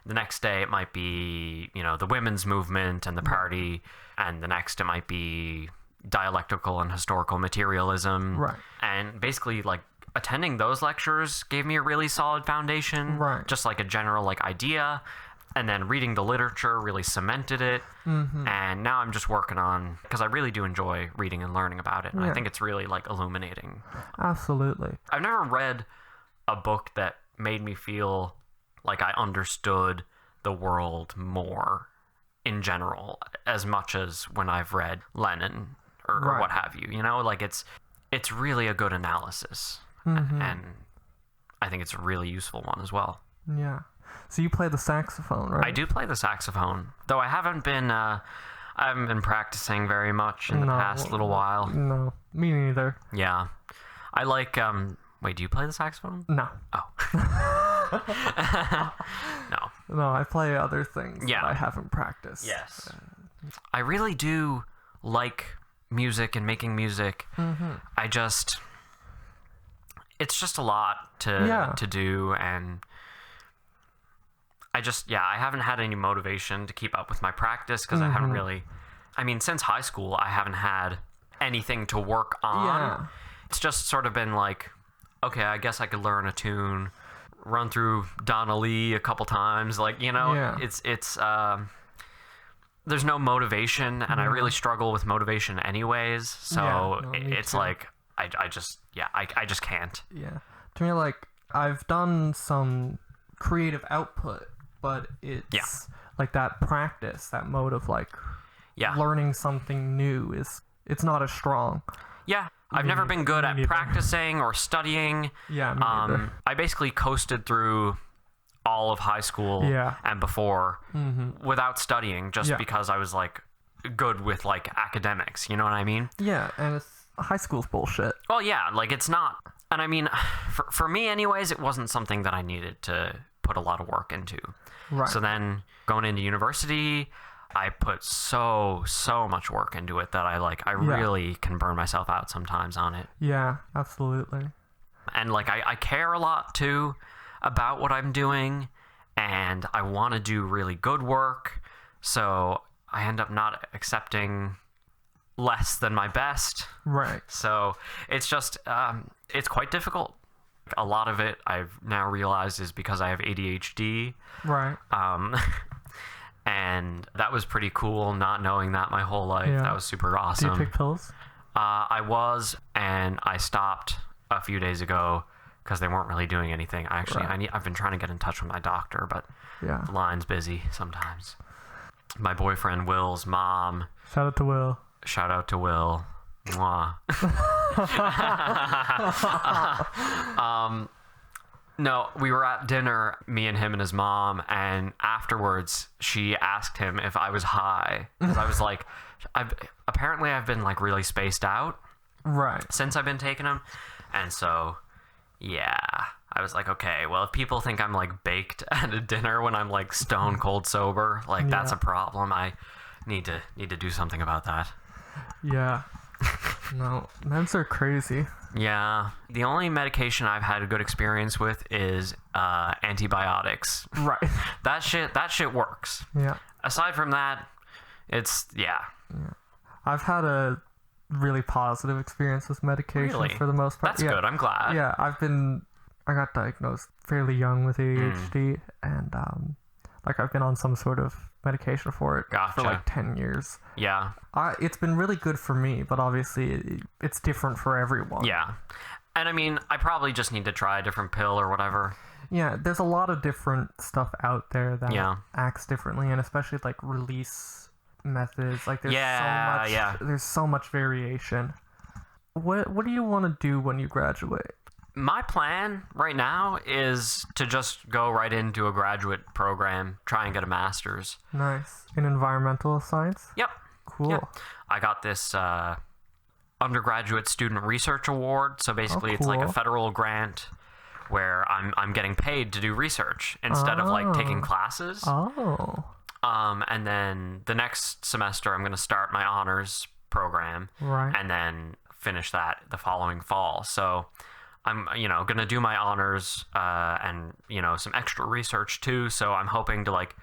The next day it might be the women's movement and the party, and the next it might be dialectical and historical materialism. Right. And basically like attending those lectures gave me a really solid foundation, right, just like a general like idea. And then reading the literature really cemented it. And now I'm just working on, because I really do enjoy reading and learning about it. And I think it's really like illuminating. Absolutely. I've never read a book that made me feel like I understood the world more in general, as much as when I've read Lenin or what have you. Like it's really a good analysis. And I think it's a really useful one as well. Yeah. So you play the saxophone, right? I do play the saxophone, though I haven't been practicing very much in the past little while. No, me neither. Yeah. I like, wait, do you play the saxophone? No. Oh. No. No, I play other things that I haven't practiced. Yes. I really do like music and making music. It's just a lot to do, and I haven't had any motivation to keep up with my practice, because I haven't really, since high school, I haven't had anything to work on. Yeah. It's just sort of been like, okay, I guess I could learn a tune, run through Donna Lee a couple times, like, it's there's no motivation, and I really struggle with motivation anyways, so it's too. Like, I just can't. Yeah. To me, like, I've done some creative output, but it's like that practice, that mode of like learning something new it's not as strong. Yeah, I've never been good at practicing or studying. Yeah, me neither. I basically coasted through all of high school and before without studying, just because I was like good with like academics, you know what I mean? Yeah, and high school's bullshit. Well, yeah, like it's not, and for me anyways, it wasn't something that I needed to put a lot of work into. Right. So then going into university, I put so much work into it that I really can burn myself out sometimes on it. Yeah, absolutely. And like I care a lot too about what I'm doing, and I want to do really good work, so I end up not accepting less than my best. Right. So it's just it's quite difficult. A lot of it I've now realized is because I have ADHD. Right. And that was pretty cool, not knowing that my whole life. Yeah. That was super awesome. Do you take pills? I was, and I stopped a few days ago because they weren't really doing anything. I've been trying to get in touch with my doctor, but the line's busy sometimes. My boyfriend Will's mom. Shout out to Will. Shout out to Will. Mwah. No, we were at dinner, me and him and his mom, and afterwards she asked him if I was high, because I was like, I've been like really spaced out since I've been taking them, and so I was like, okay, well, if people think I'm like baked at a dinner when I'm like stone cold sober, like that's a problem. I need to do something about that. Yeah. No, meds are crazy. Yeah. The only medication I've had a good experience with is antibiotics. Right. That shit works. Yeah. Aside from that, it's I've had a really positive experience with medication for the most part. That's good. I'm glad. Yeah, I've been I got diagnosed fairly young with ADHD, and like I've been on some sort of medication for it Gotcha. for like 10 years. Yeah. It's been really good for me, but obviously it's different for everyone. Yeah. And I mean, I probably just need to try a different pill or whatever. Yeah, there's a lot of different stuff out there that Yeah. acts differently, and especially like release methods. Like there's Yeah. there's so much variation. What do you want to do when you graduate? My plan right now is to just go right into a graduate program, try and get a master's. Nice. In environmental science? Yep. Cool. Yeah. I got this undergraduate student research award. So basically, it's like a cool. federal grant where I'm getting paid to do research instead of like taking classes. Oh. And then the next semester, I'm going to start my honors program, Right. and then finish that the following fall. So I'm, going to do my honors and, some extra research too. So I'm hoping to like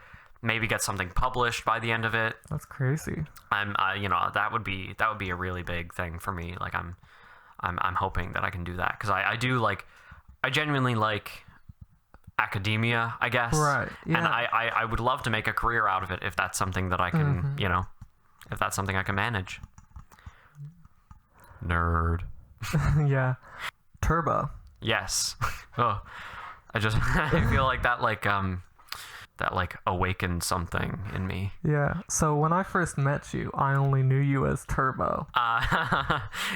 maybe get something published by the end of it. That's crazy. That would be a really big thing for me. Like I'm hoping that I can do that because I genuinely like academia, I guess. Right. Yeah. And I would love to make a career out of it if that's something that I can, if that's something I can manage. Nerd. Yeah. Turbo. Yes. Oh, I feel like that awakened something in me. Yeah. So when I first met you, I only knew you as Turbo.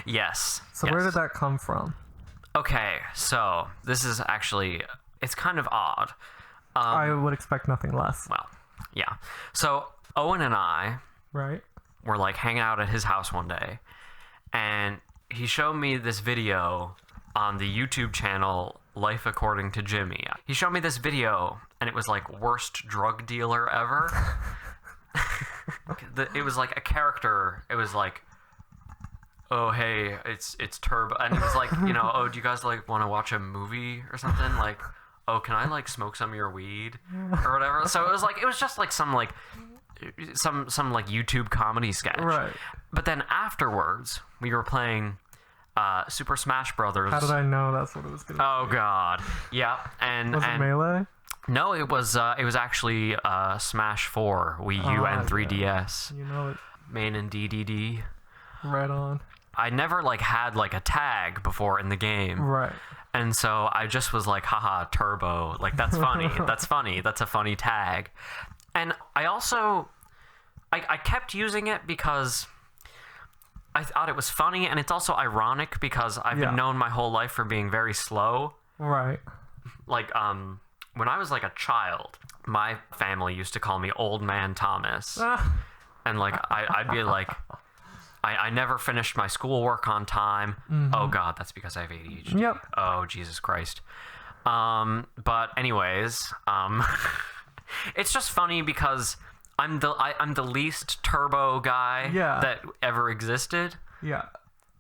Yes. So yes. where did that come from? Okay, so this is actually, it's kind of odd. I would expect nothing less. Well, yeah. So Owen and I Right. were like hanging out at his house one day, and he showed me this video on the YouTube channel Life According to Jimmy. He showed me this video, and it was like worst drug dealer ever. It was like a character. It was like, oh hey, it's Turbo, and he was like, oh, do you guys like want to watch a movie or something? Like, oh, can I like smoke some of your weed or whatever? So it was just like some YouTube comedy sketch. Right. But then afterwards, we were playing Super Smash Brothers. How did I know that's what it was going to be? Oh God, yeah. And Was it Melee? No, it was actually Smash 4, Wii U and 3DS. You know it. Main and DDD. Right on. I never like had like a tag before in the game. Right. And so I just was like, haha, Turbo. Like, that's funny. That's funny. That's a funny tag. And I also, I kept using it because I thought it was funny. And it's also ironic because I've been known my whole life for being very slow. Right. Like, when I was like a child, my family used to call me Old Man Thomas. And like, I'd be like, I never finished my schoolwork on time. Mm-hmm. Oh God, that's because I have ADHD. Yep. Oh Jesus Christ. But anyways, it's just funny because I'm the least turbo guy that ever existed. Yeah.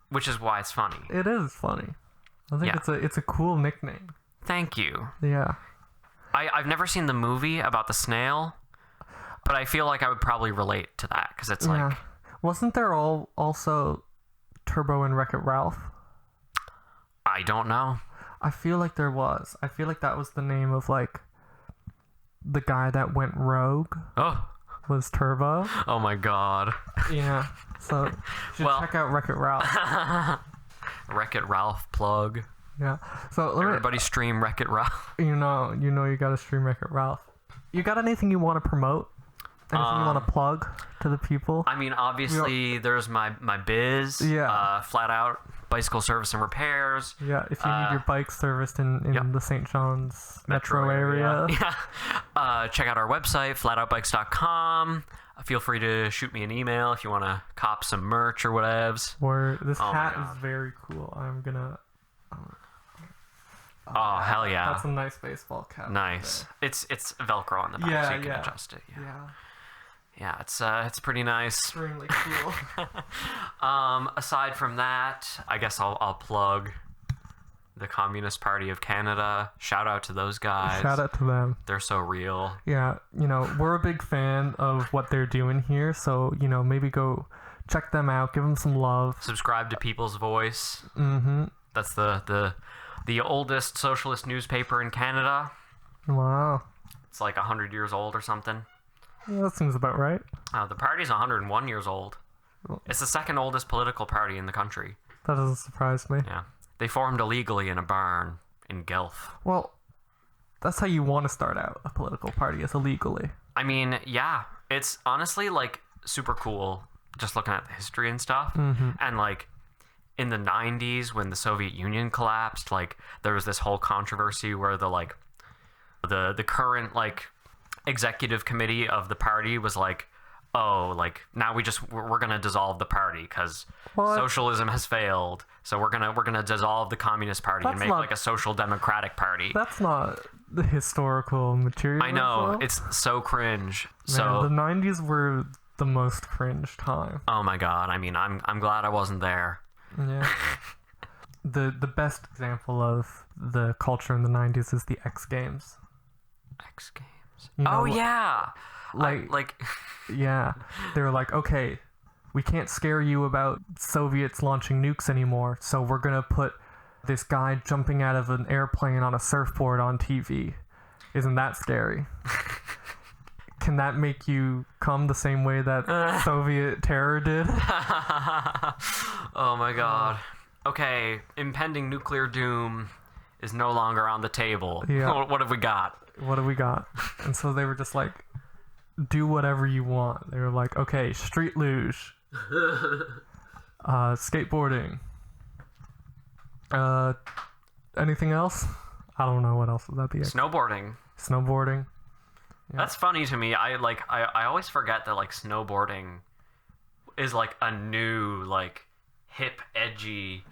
Which is why it's funny. It is funny. I think it's a cool nickname. Thank you. Yeah. I've never seen the movie about the snail, but I feel like I would probably relate to that because it's like. Wasn't there also Turbo and Wreck-It Ralph? I don't know. I feel like there was. I feel like that was the name of like the guy that went rogue. Oh. Was Turbo. Oh my God. Yeah. So you should check out Wreck-It Ralph. Wreck-It Ralph plug. Yeah. So everybody stream Wreck-It Ralph. You gotta stream Wreck-It Ralph. You got anything you want to promote? Anything you want to plug to the people? I mean, obviously, there's my biz. Yeah. Flat Out Bicycle Service and Repairs. Yeah, if you need your bike serviced in the St. John's metro area. Yeah. Check out our website, flatoutbikes.com. Feel free to shoot me an email if you want to cop some merch or whatevs. Or this hat is very cool. I'm gonna. Oh hell yeah! That's a nice baseball cap. Nice. It's Velcro on the back, so you can adjust it. Yeah, it's pretty nice. Extremely cool. Aside from that, I guess I'll plug the Communist Party of Canada. Shout out to those guys. Shout out to them. They're so real. Yeah, we're a big fan of what they're doing here, so maybe go check them out, give them some love. Subscribe to People's Voice. Mm-hmm. That's the the oldest socialist newspaper in Canada. Wow. It's like 100 years old or something. Yeah, that seems about right. The party's 101 years old. It's the second oldest political party in the country. That doesn't surprise me. Yeah. They formed illegally in a barn in Guelph. Well, that's how you want to start out a political party, is illegally. I mean, yeah. It's honestly, like, super cool just looking at the history and stuff. Mm-hmm. And, like, in the 90s when the Soviet Union collapsed, like, there was this whole controversy where the current, like, executive committee of the party was like, oh, like, now we're gonna dissolve the party because socialism has failed, so we're gonna dissolve the Communist Party and make like a social democratic party. That's not the historical material. I know, it's so cringe. Man, so the 90s were the most cringe time. Oh my god, I mean, I'm glad I wasn't there. Yeah. The best example of the culture in the 90s is the X Games. X Games. You know, Yeah. Like yeah. They were like, okay, we can't scare you about Soviets launching nukes anymore, so we're gonna put this guy jumping out of an airplane on a surfboard on TV. Isn't that scary? Can that make you come the same way that Soviet terror did? Oh my god. Okay, impending nuclear doom is no longer on the table. Yeah. What have we got? What do we got? And so they were just like, do whatever you want. They were like, okay, street luge, skateboarding, anything else? I don't know what else was at the end. Snowboarding. Yeah. That's funny to me. I always forget that like snowboarding is like a new like hip edgy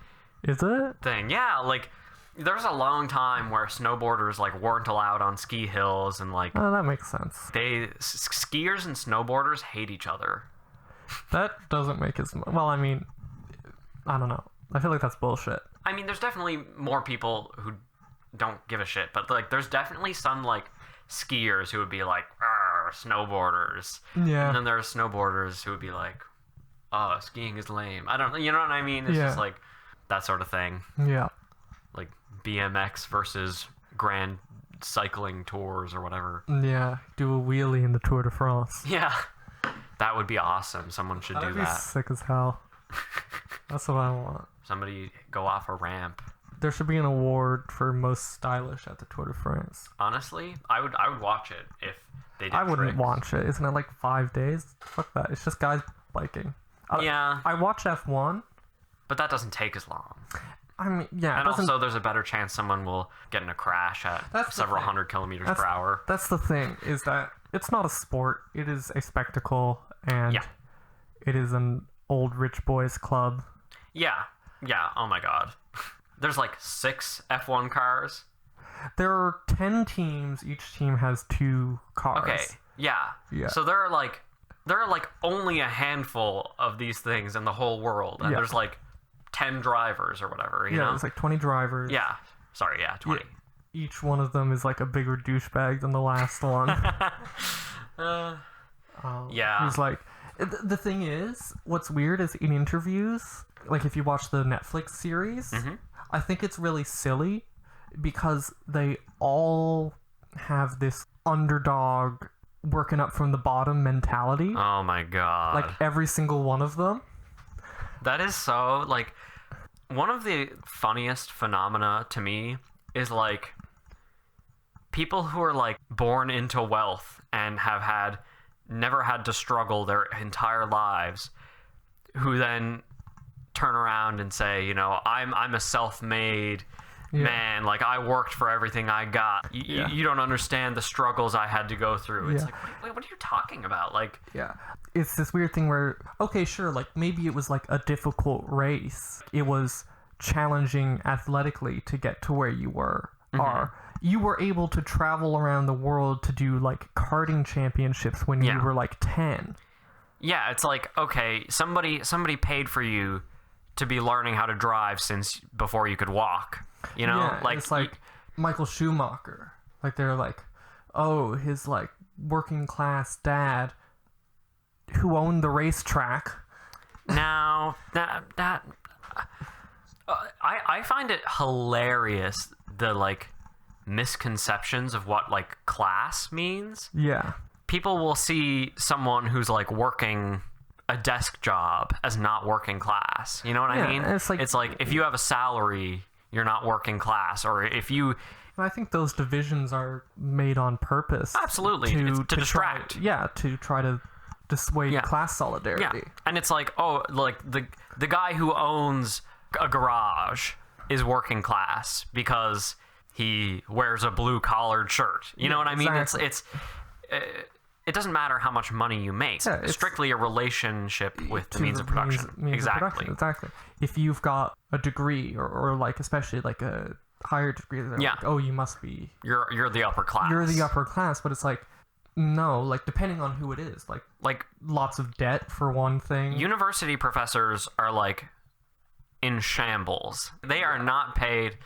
Is it? thing. Yeah, like there was a long time where snowboarders like weren't allowed on ski hills and like Oh, that makes sense. skiers and snowboarders hate each other. That doesn't make as much. Well, I mean, I don't know. I feel like that's bullshit. I mean, there's definitely more people who don't give a shit, but like there's definitely some like skiers who would be like, snowboarders. Yeah. And then there's snowboarders who would be like, oh, skiing is lame. I don't, you know what I mean? It's just like that sort of thing. Yeah. Like BMX versus grand cycling tours or whatever. Yeah. Do a wheelie in the Tour de France. Yeah. That would be awesome. Someone should That'd do be that. sick as hell. That's what I want. Somebody go off a ramp. There should be an award for most stylish at the Tour de France. Honestly, I would watch it if they did. I wouldn't tricks. watch it. Isn't it like 5 days? Fuck that. It's just guys biking. Yeah. I watch F1. But that doesn't take as long. I mean, yeah. And also, there's a better chance someone will get in a crash at several hundred kilometers per hour. That's the thing, is that it's not a sport. It is a spectacle, and it is an old rich boys club. Yeah. Yeah. Oh my god. There's like 6 F1 cars. There are 10 teams. Each team has 2 cars. Okay. Yeah. Yeah. So there are like only a handful of these things in the whole world, and there's like 10 drivers or whatever. You know? There's like 20 drivers. Yeah. Sorry. Yeah. 20. Yeah. Each one of them is like a bigger douchebag than the last one. Yeah. He's like, the thing is, what's weird is in interviews, like if you watch the Netflix series, I think it's really silly because they all have this underdog working up from the bottom mentality. Oh my god. Like every single one of them. That is so, like, one of the funniest phenomena to me is, like, people who are, like, born into wealth and have never had to struggle their entire lives, who then turn around and say, you know, I'm a self-made man, like, I worked for everything I got. You don't understand the struggles I had to go through. It's like, what are you talking about? Like, it's this weird thing where, okay, sure, like maybe it was like a difficult race. It was challenging athletically to get to where you were. Or you were able to travel around the world to do like karting championships when you were like 10. Yeah, it's like, okay, somebody paid for you to be learning how to drive since before you could walk. You know, Yeah, like it's like Michael Schumacher. Like they're like, oh, his like working class dad who owned the racetrack. now that I find it hilarious, the like misconceptions of what like class means. Yeah. People will see someone who's like working a desk job as not working class. You know what I mean? It's like if you have a salary, you're not working class, or if you I think those divisions are made on purpose. absolutely to distract. To try to dissuade class solidarity. Yeah, and it's like, oh, like the guy who owns a garage is working class because he wears a blue collared shirt. You know what I mean? Exactly. It doesn't matter how much money you make. Yeah, it's strictly a relationship with the means of production. Means of production, exactly. If you've got a degree or like especially like a higher degree, they're like, oh, you must be you're the upper class. You're the upper class, but it's like no, like depending on who it is, like lots of debt for one thing. University professors are like in shambles. They are not paid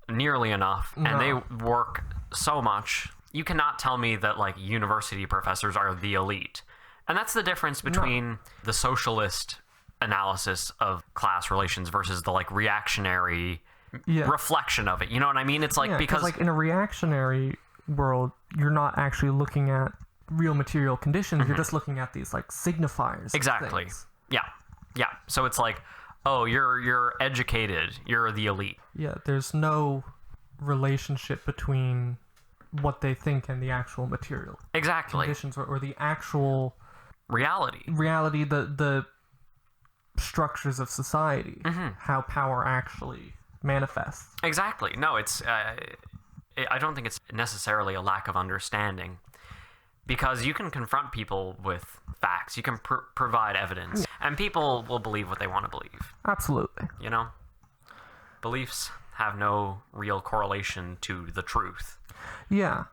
nearly enough, and they work so much. You cannot tell me that like university professors are the elite. And that's the difference between the socialist analysis of class relations versus the like reactionary reflection of it. You know what I mean? It's like because like in a reactionary world, you're not actually looking at real material conditions. You're just looking at these like signifiers. Exactly. Yeah. So it's like, oh, you're educated, you're the elite. Yeah, there's no relationship between what they think and the actual material conditions or the actual reality, the structures of society, how power actually manifests. Exactly. No, it's I don't think it's necessarily a lack of understanding, because you can confront people with facts, you can provide evidence, and people will believe what they want to believe. Absolutely. You know, beliefs have no real correlation to the truth. Yeah,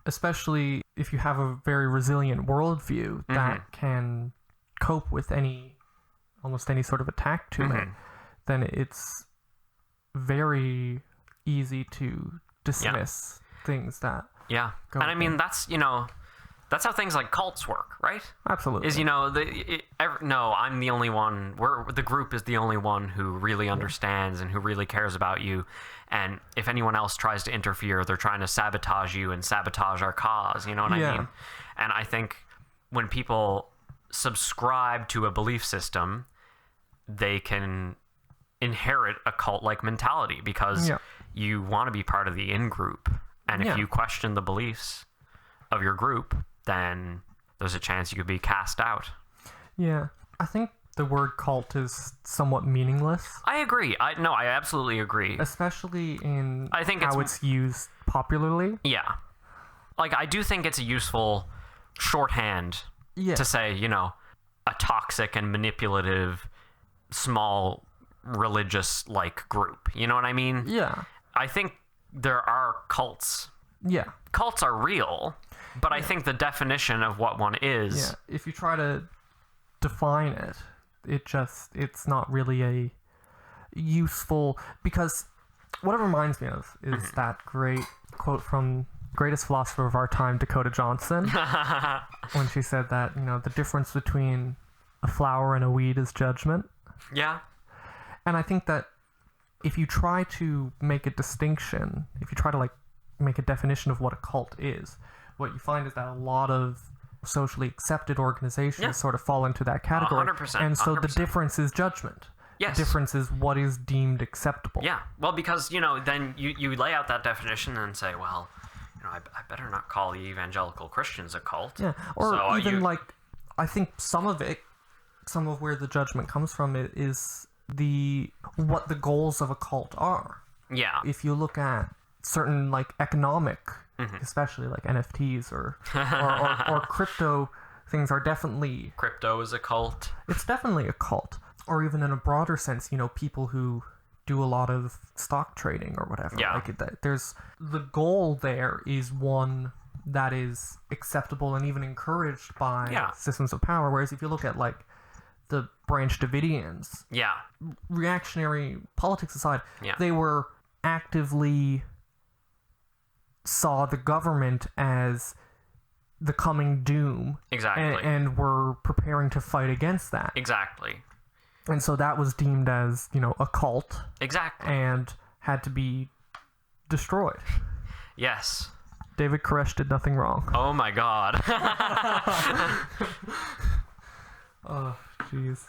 especially if you have a very resilient worldview that can cope with almost any sort of attack to it, then it's very easy to dismiss things that go and I mean that's how things like cults work, right? Absolutely. Is I'm the only one. The group is the only one who really understands and who really cares about you. And if anyone else tries to interfere, they're trying to sabotage you and sabotage our cause. You know what I mean? And I think when people subscribe to a belief system, they can inherit a cult-like mentality because you want to be part of the in-group. And if you question the beliefs of your group, then there's a chance you could be cast out. Yeah. I think the word cult is somewhat meaningless. I agree. I absolutely agree. Especially in how it's used popularly. Yeah. Like, I do think it's a useful shorthand to say, a toxic and manipulative, small, religious-like group. You know what I mean? Yeah. I think there are cults. Yeah. Cults are real, but I think the definition of what one is... Yeah. If you try to define it, it's not really a useful... Because what it reminds me of is that great quote from greatest philosopher of our time, Dakota Johnson, when she said that, the difference between a flower and a weed is judgment. Yeah. And I think that if you try to make a distinction, if you try to make a definition of what a cult is, what you find is that a lot of socially accepted organizations sort of fall into that category. 100%. And so 100%. the difference is judgment. Yes. The difference is what is deemed acceptable. Yeah. Well, because, then you lay out that definition and say, well, I better not call the evangelical Christians a cult. Yeah. Or I think some of where the judgment comes from is what the goals of a cult are. Yeah. If you look at certain economic, especially like NFTs or crypto things are definitely... Crypto is a cult. It's definitely a cult. Or even in a broader sense, people who do a lot of stock trading or whatever. Yeah. There's the goal there is one that is acceptable and even encouraged by systems of power. Whereas if you look at the Branch Davidians, reactionary politics aside, they were actively saw the government as the coming doom. Exactly. And were preparing to fight against that. Exactly. And so that was deemed as, a cult Exactly. and had to be destroyed. Yes. David Koresh did nothing wrong. Oh my god. Oh, jeez.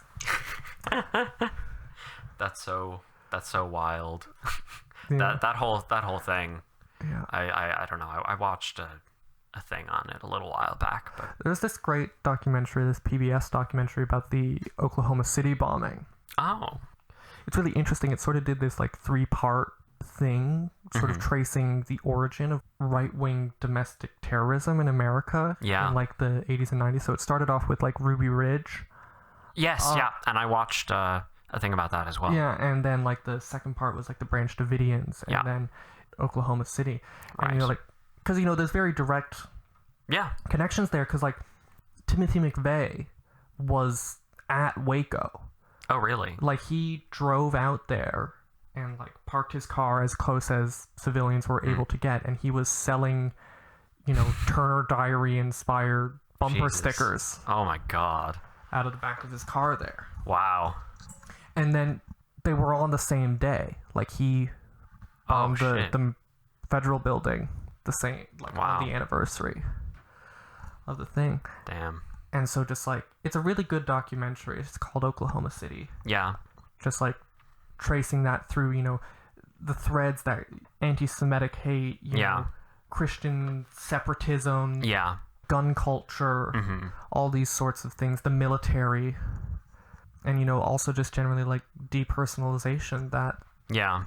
That's so wild. Yeah. That whole thing. Yeah. I don't know. I watched a thing on it a little while back, but There's this great documentary, this PBS documentary about the Oklahoma City bombing. oh, It's really interesting. It sort of did this like 3-part thing, sort of tracing the origin of right-wing domestic terrorism in America Yeah. in like the 80s and 90s. So it started off with like Ruby Ridge. yes, yeah. And I watched a thing about that as well. Yeah, and then like the second part was like the Branch Davidians, and Yeah. then Oklahoma City. And Right. like, because there's very direct Yeah. connections there, because like Timothy McVeigh was at Waco. Oh, really? Like he drove out there and like parked his car as close as civilians were able to get, and he was selling, Turner Diary inspired bumper Jesus. stickers Oh my god. out of the back of his car there. Wow. And then they were all on the same day. Like he bombed shit. the federal building the same, like Wow. on the anniversary of the thing. Damn. And so just like, it's a really good documentary. It's called Oklahoma City. Yeah. Just like tracing that through, the threads, that anti-Semitic hate, Yeah. Christian separatism, Yeah. gun culture, all these sorts of things, the military, and, also just generally like depersonalization that Yeah.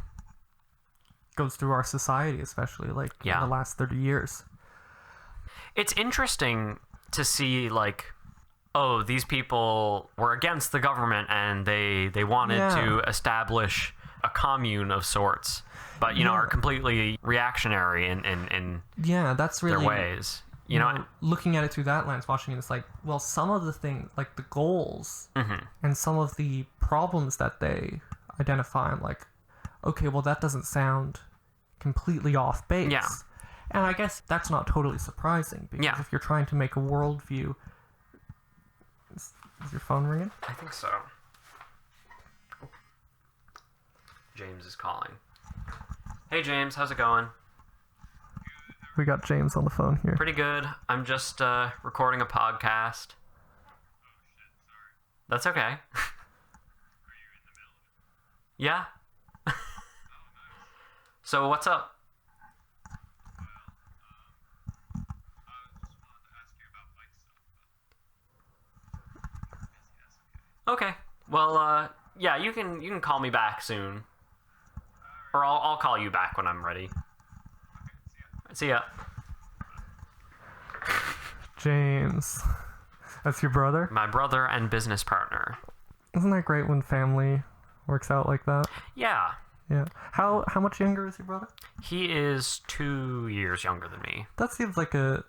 goes through our society, especially like Yeah. in the last 30 years. It's interesting to see like, oh, these people were against the government and they wanted Yeah. to establish a commune of sorts, but Yeah. are completely reactionary in Yeah, that's their really ways. looking at it through that lens, watching it, it's like, well, some of the things, like the goals and some of the problems that they identify, I'm like, okay, well, that doesn't sound completely off base. Yeah. And I guess that's not totally surprising, because Yeah. if you're trying to make a worldview... Is your phone ringing? I think so. James is calling. Hey James, how's it going? We got James on the phone here. Pretty good. I'm just recording a podcast. That's okay. Yeah. So what's up? Okay. Well, yeah, you can call me back soon, or I'll call you back when I'm ready. See ya. James. That's your brother? My brother and business partner. Isn't that great when family works out like that? Yeah, Yeah. How much younger is your brother? he is 2 years younger than me. That seems like that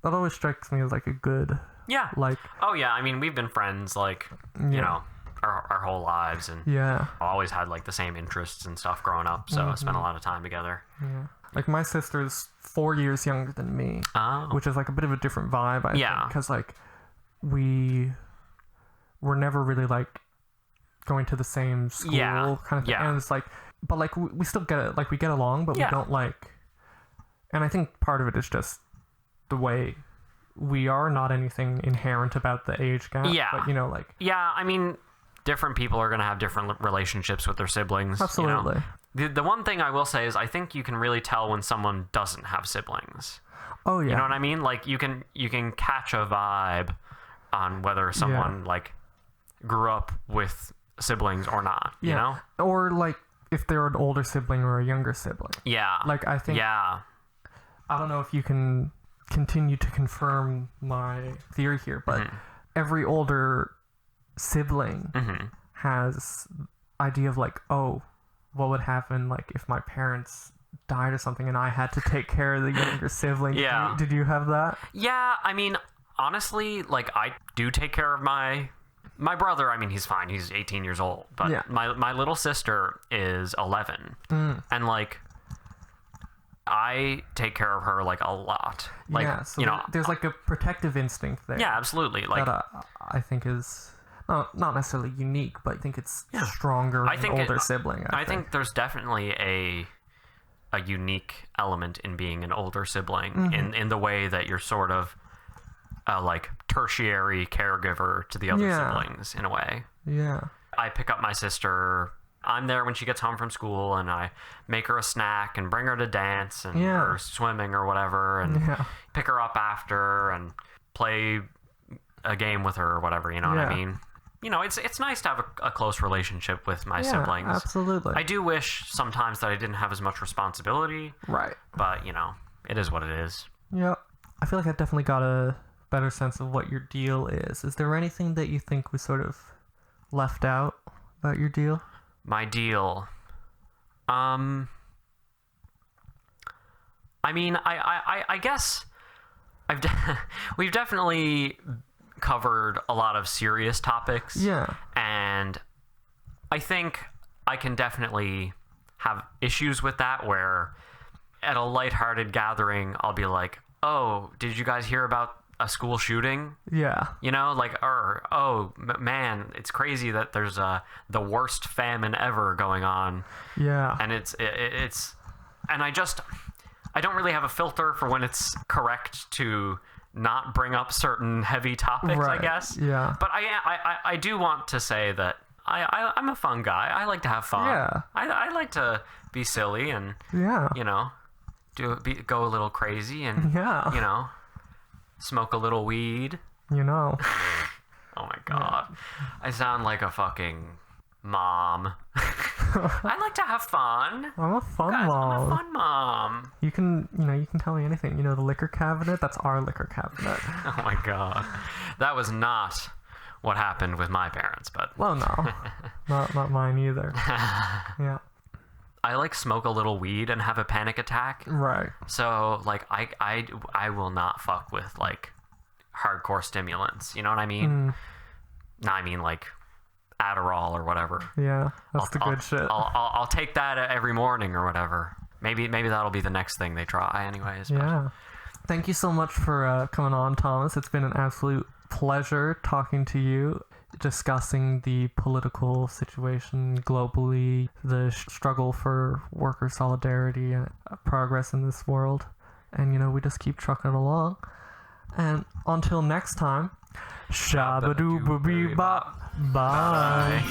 always strikes me as like a good, Yeah. like, Oh yeah. I mean, we've been friends like you Yeah. know our whole lives, and yeah. always had like the same interests and stuff growing up. So I spent a lot of time together. Yeah. Like my sister's 4 years younger than me, Oh. which is like a bit of a different vibe, I Yeah. think, because like we were never really like going to the same school Yeah. kind of thing. Yeah. And it's like, but like we still we get along, but Yeah. we don't like, and I think part of it is just the way we are, not anything inherent about the age gap. Yeah. But like, Yeah, I mean, different people are going to have different relationships with their siblings. you know? absolutely. The one thing I will say is I think you can really tell when someone doesn't have siblings. Oh yeah. You know what I mean? Like you can catch a vibe on whether someone like grew up with siblings or not. You know? Or like if they're an older sibling or a younger sibling. Yeah. Like I think Yeah. I don't know if you can continue to confirm my theory here, but every older sibling has idea of like, oh, what would happen like if my parents died or something and I had to take care of the younger sibling. Yeah. Did you have that? Yeah, I mean, honestly, like I do take care of my brother. I mean, he's fine. He's 18 years old. But Yeah. my little sister is 11. And like I take care of her like a lot. Like, yeah, so you know, there's like a protective instinct there. yeah, absolutely. Like that I think is not necessarily unique, but I think it's stronger I in think an older sibling. I think there's definitely a unique element in being an older sibling in the way that you're sort of like tertiary caregiver to the other siblings in a way. Yeah. I pick up my sister. I'm there when she gets home from school, and I make her a snack and bring her to dance and or swimming or whatever, and pick her up after and play a game with her or whatever. You know what I mean? You know, it's nice to have a close relationship with my siblings. Absolutely. I do wish sometimes that I didn't have as much responsibility. Right. But, you know, it is what it is. Yeah. I feel like I definitely got a better sense of what your deal is. Is there anything that you think we sort of left out about your deal? My deal. I mean, I guess we've definitely covered a lot of serious topics. Yeah. And I think I can definitely have issues with that, where at a lighthearted gathering, I'll be like, oh, did you guys hear about a school shooting? Yeah. You know, like, or, oh, man, it's crazy that there's the worst famine ever going on. Yeah. And it's and I don't really have a filter for when it's correct to not bring up certain heavy topics, right. I guess. Yeah. But I do want to say that I'm a fun guy. I like to have fun. Yeah. I like to be silly and, you know, go a little crazy and, you know, smoke a little weed. You know. Oh my God. I sound like a fucking mom. I like to have fun. I'm a fun mom. I'm a fun mom. You can tell me anything. You know, the liquor cabinet, that's our liquor cabinet. Oh my God. That was not what happened with my parents, but... Well, no. not mine either. Yeah. I like smoke a little weed and have a panic attack. Right. So, like, I will not fuck with, like, hardcore stimulants. You know what I mean? No, I mean, like, Adderall or whatever. Yeah, that's the good shit. I'll take that every morning or whatever. Maybe that'll be the next thing they try anyways. Yeah. Thank you so much for coming on, Thomas. It's been an absolute pleasure talking to you, discussing the political situation globally, the struggle for worker solidarity and progress in this world. And, you know, we just keep trucking along. And until next time, shabba-doo-ba-bee-bop. Bye.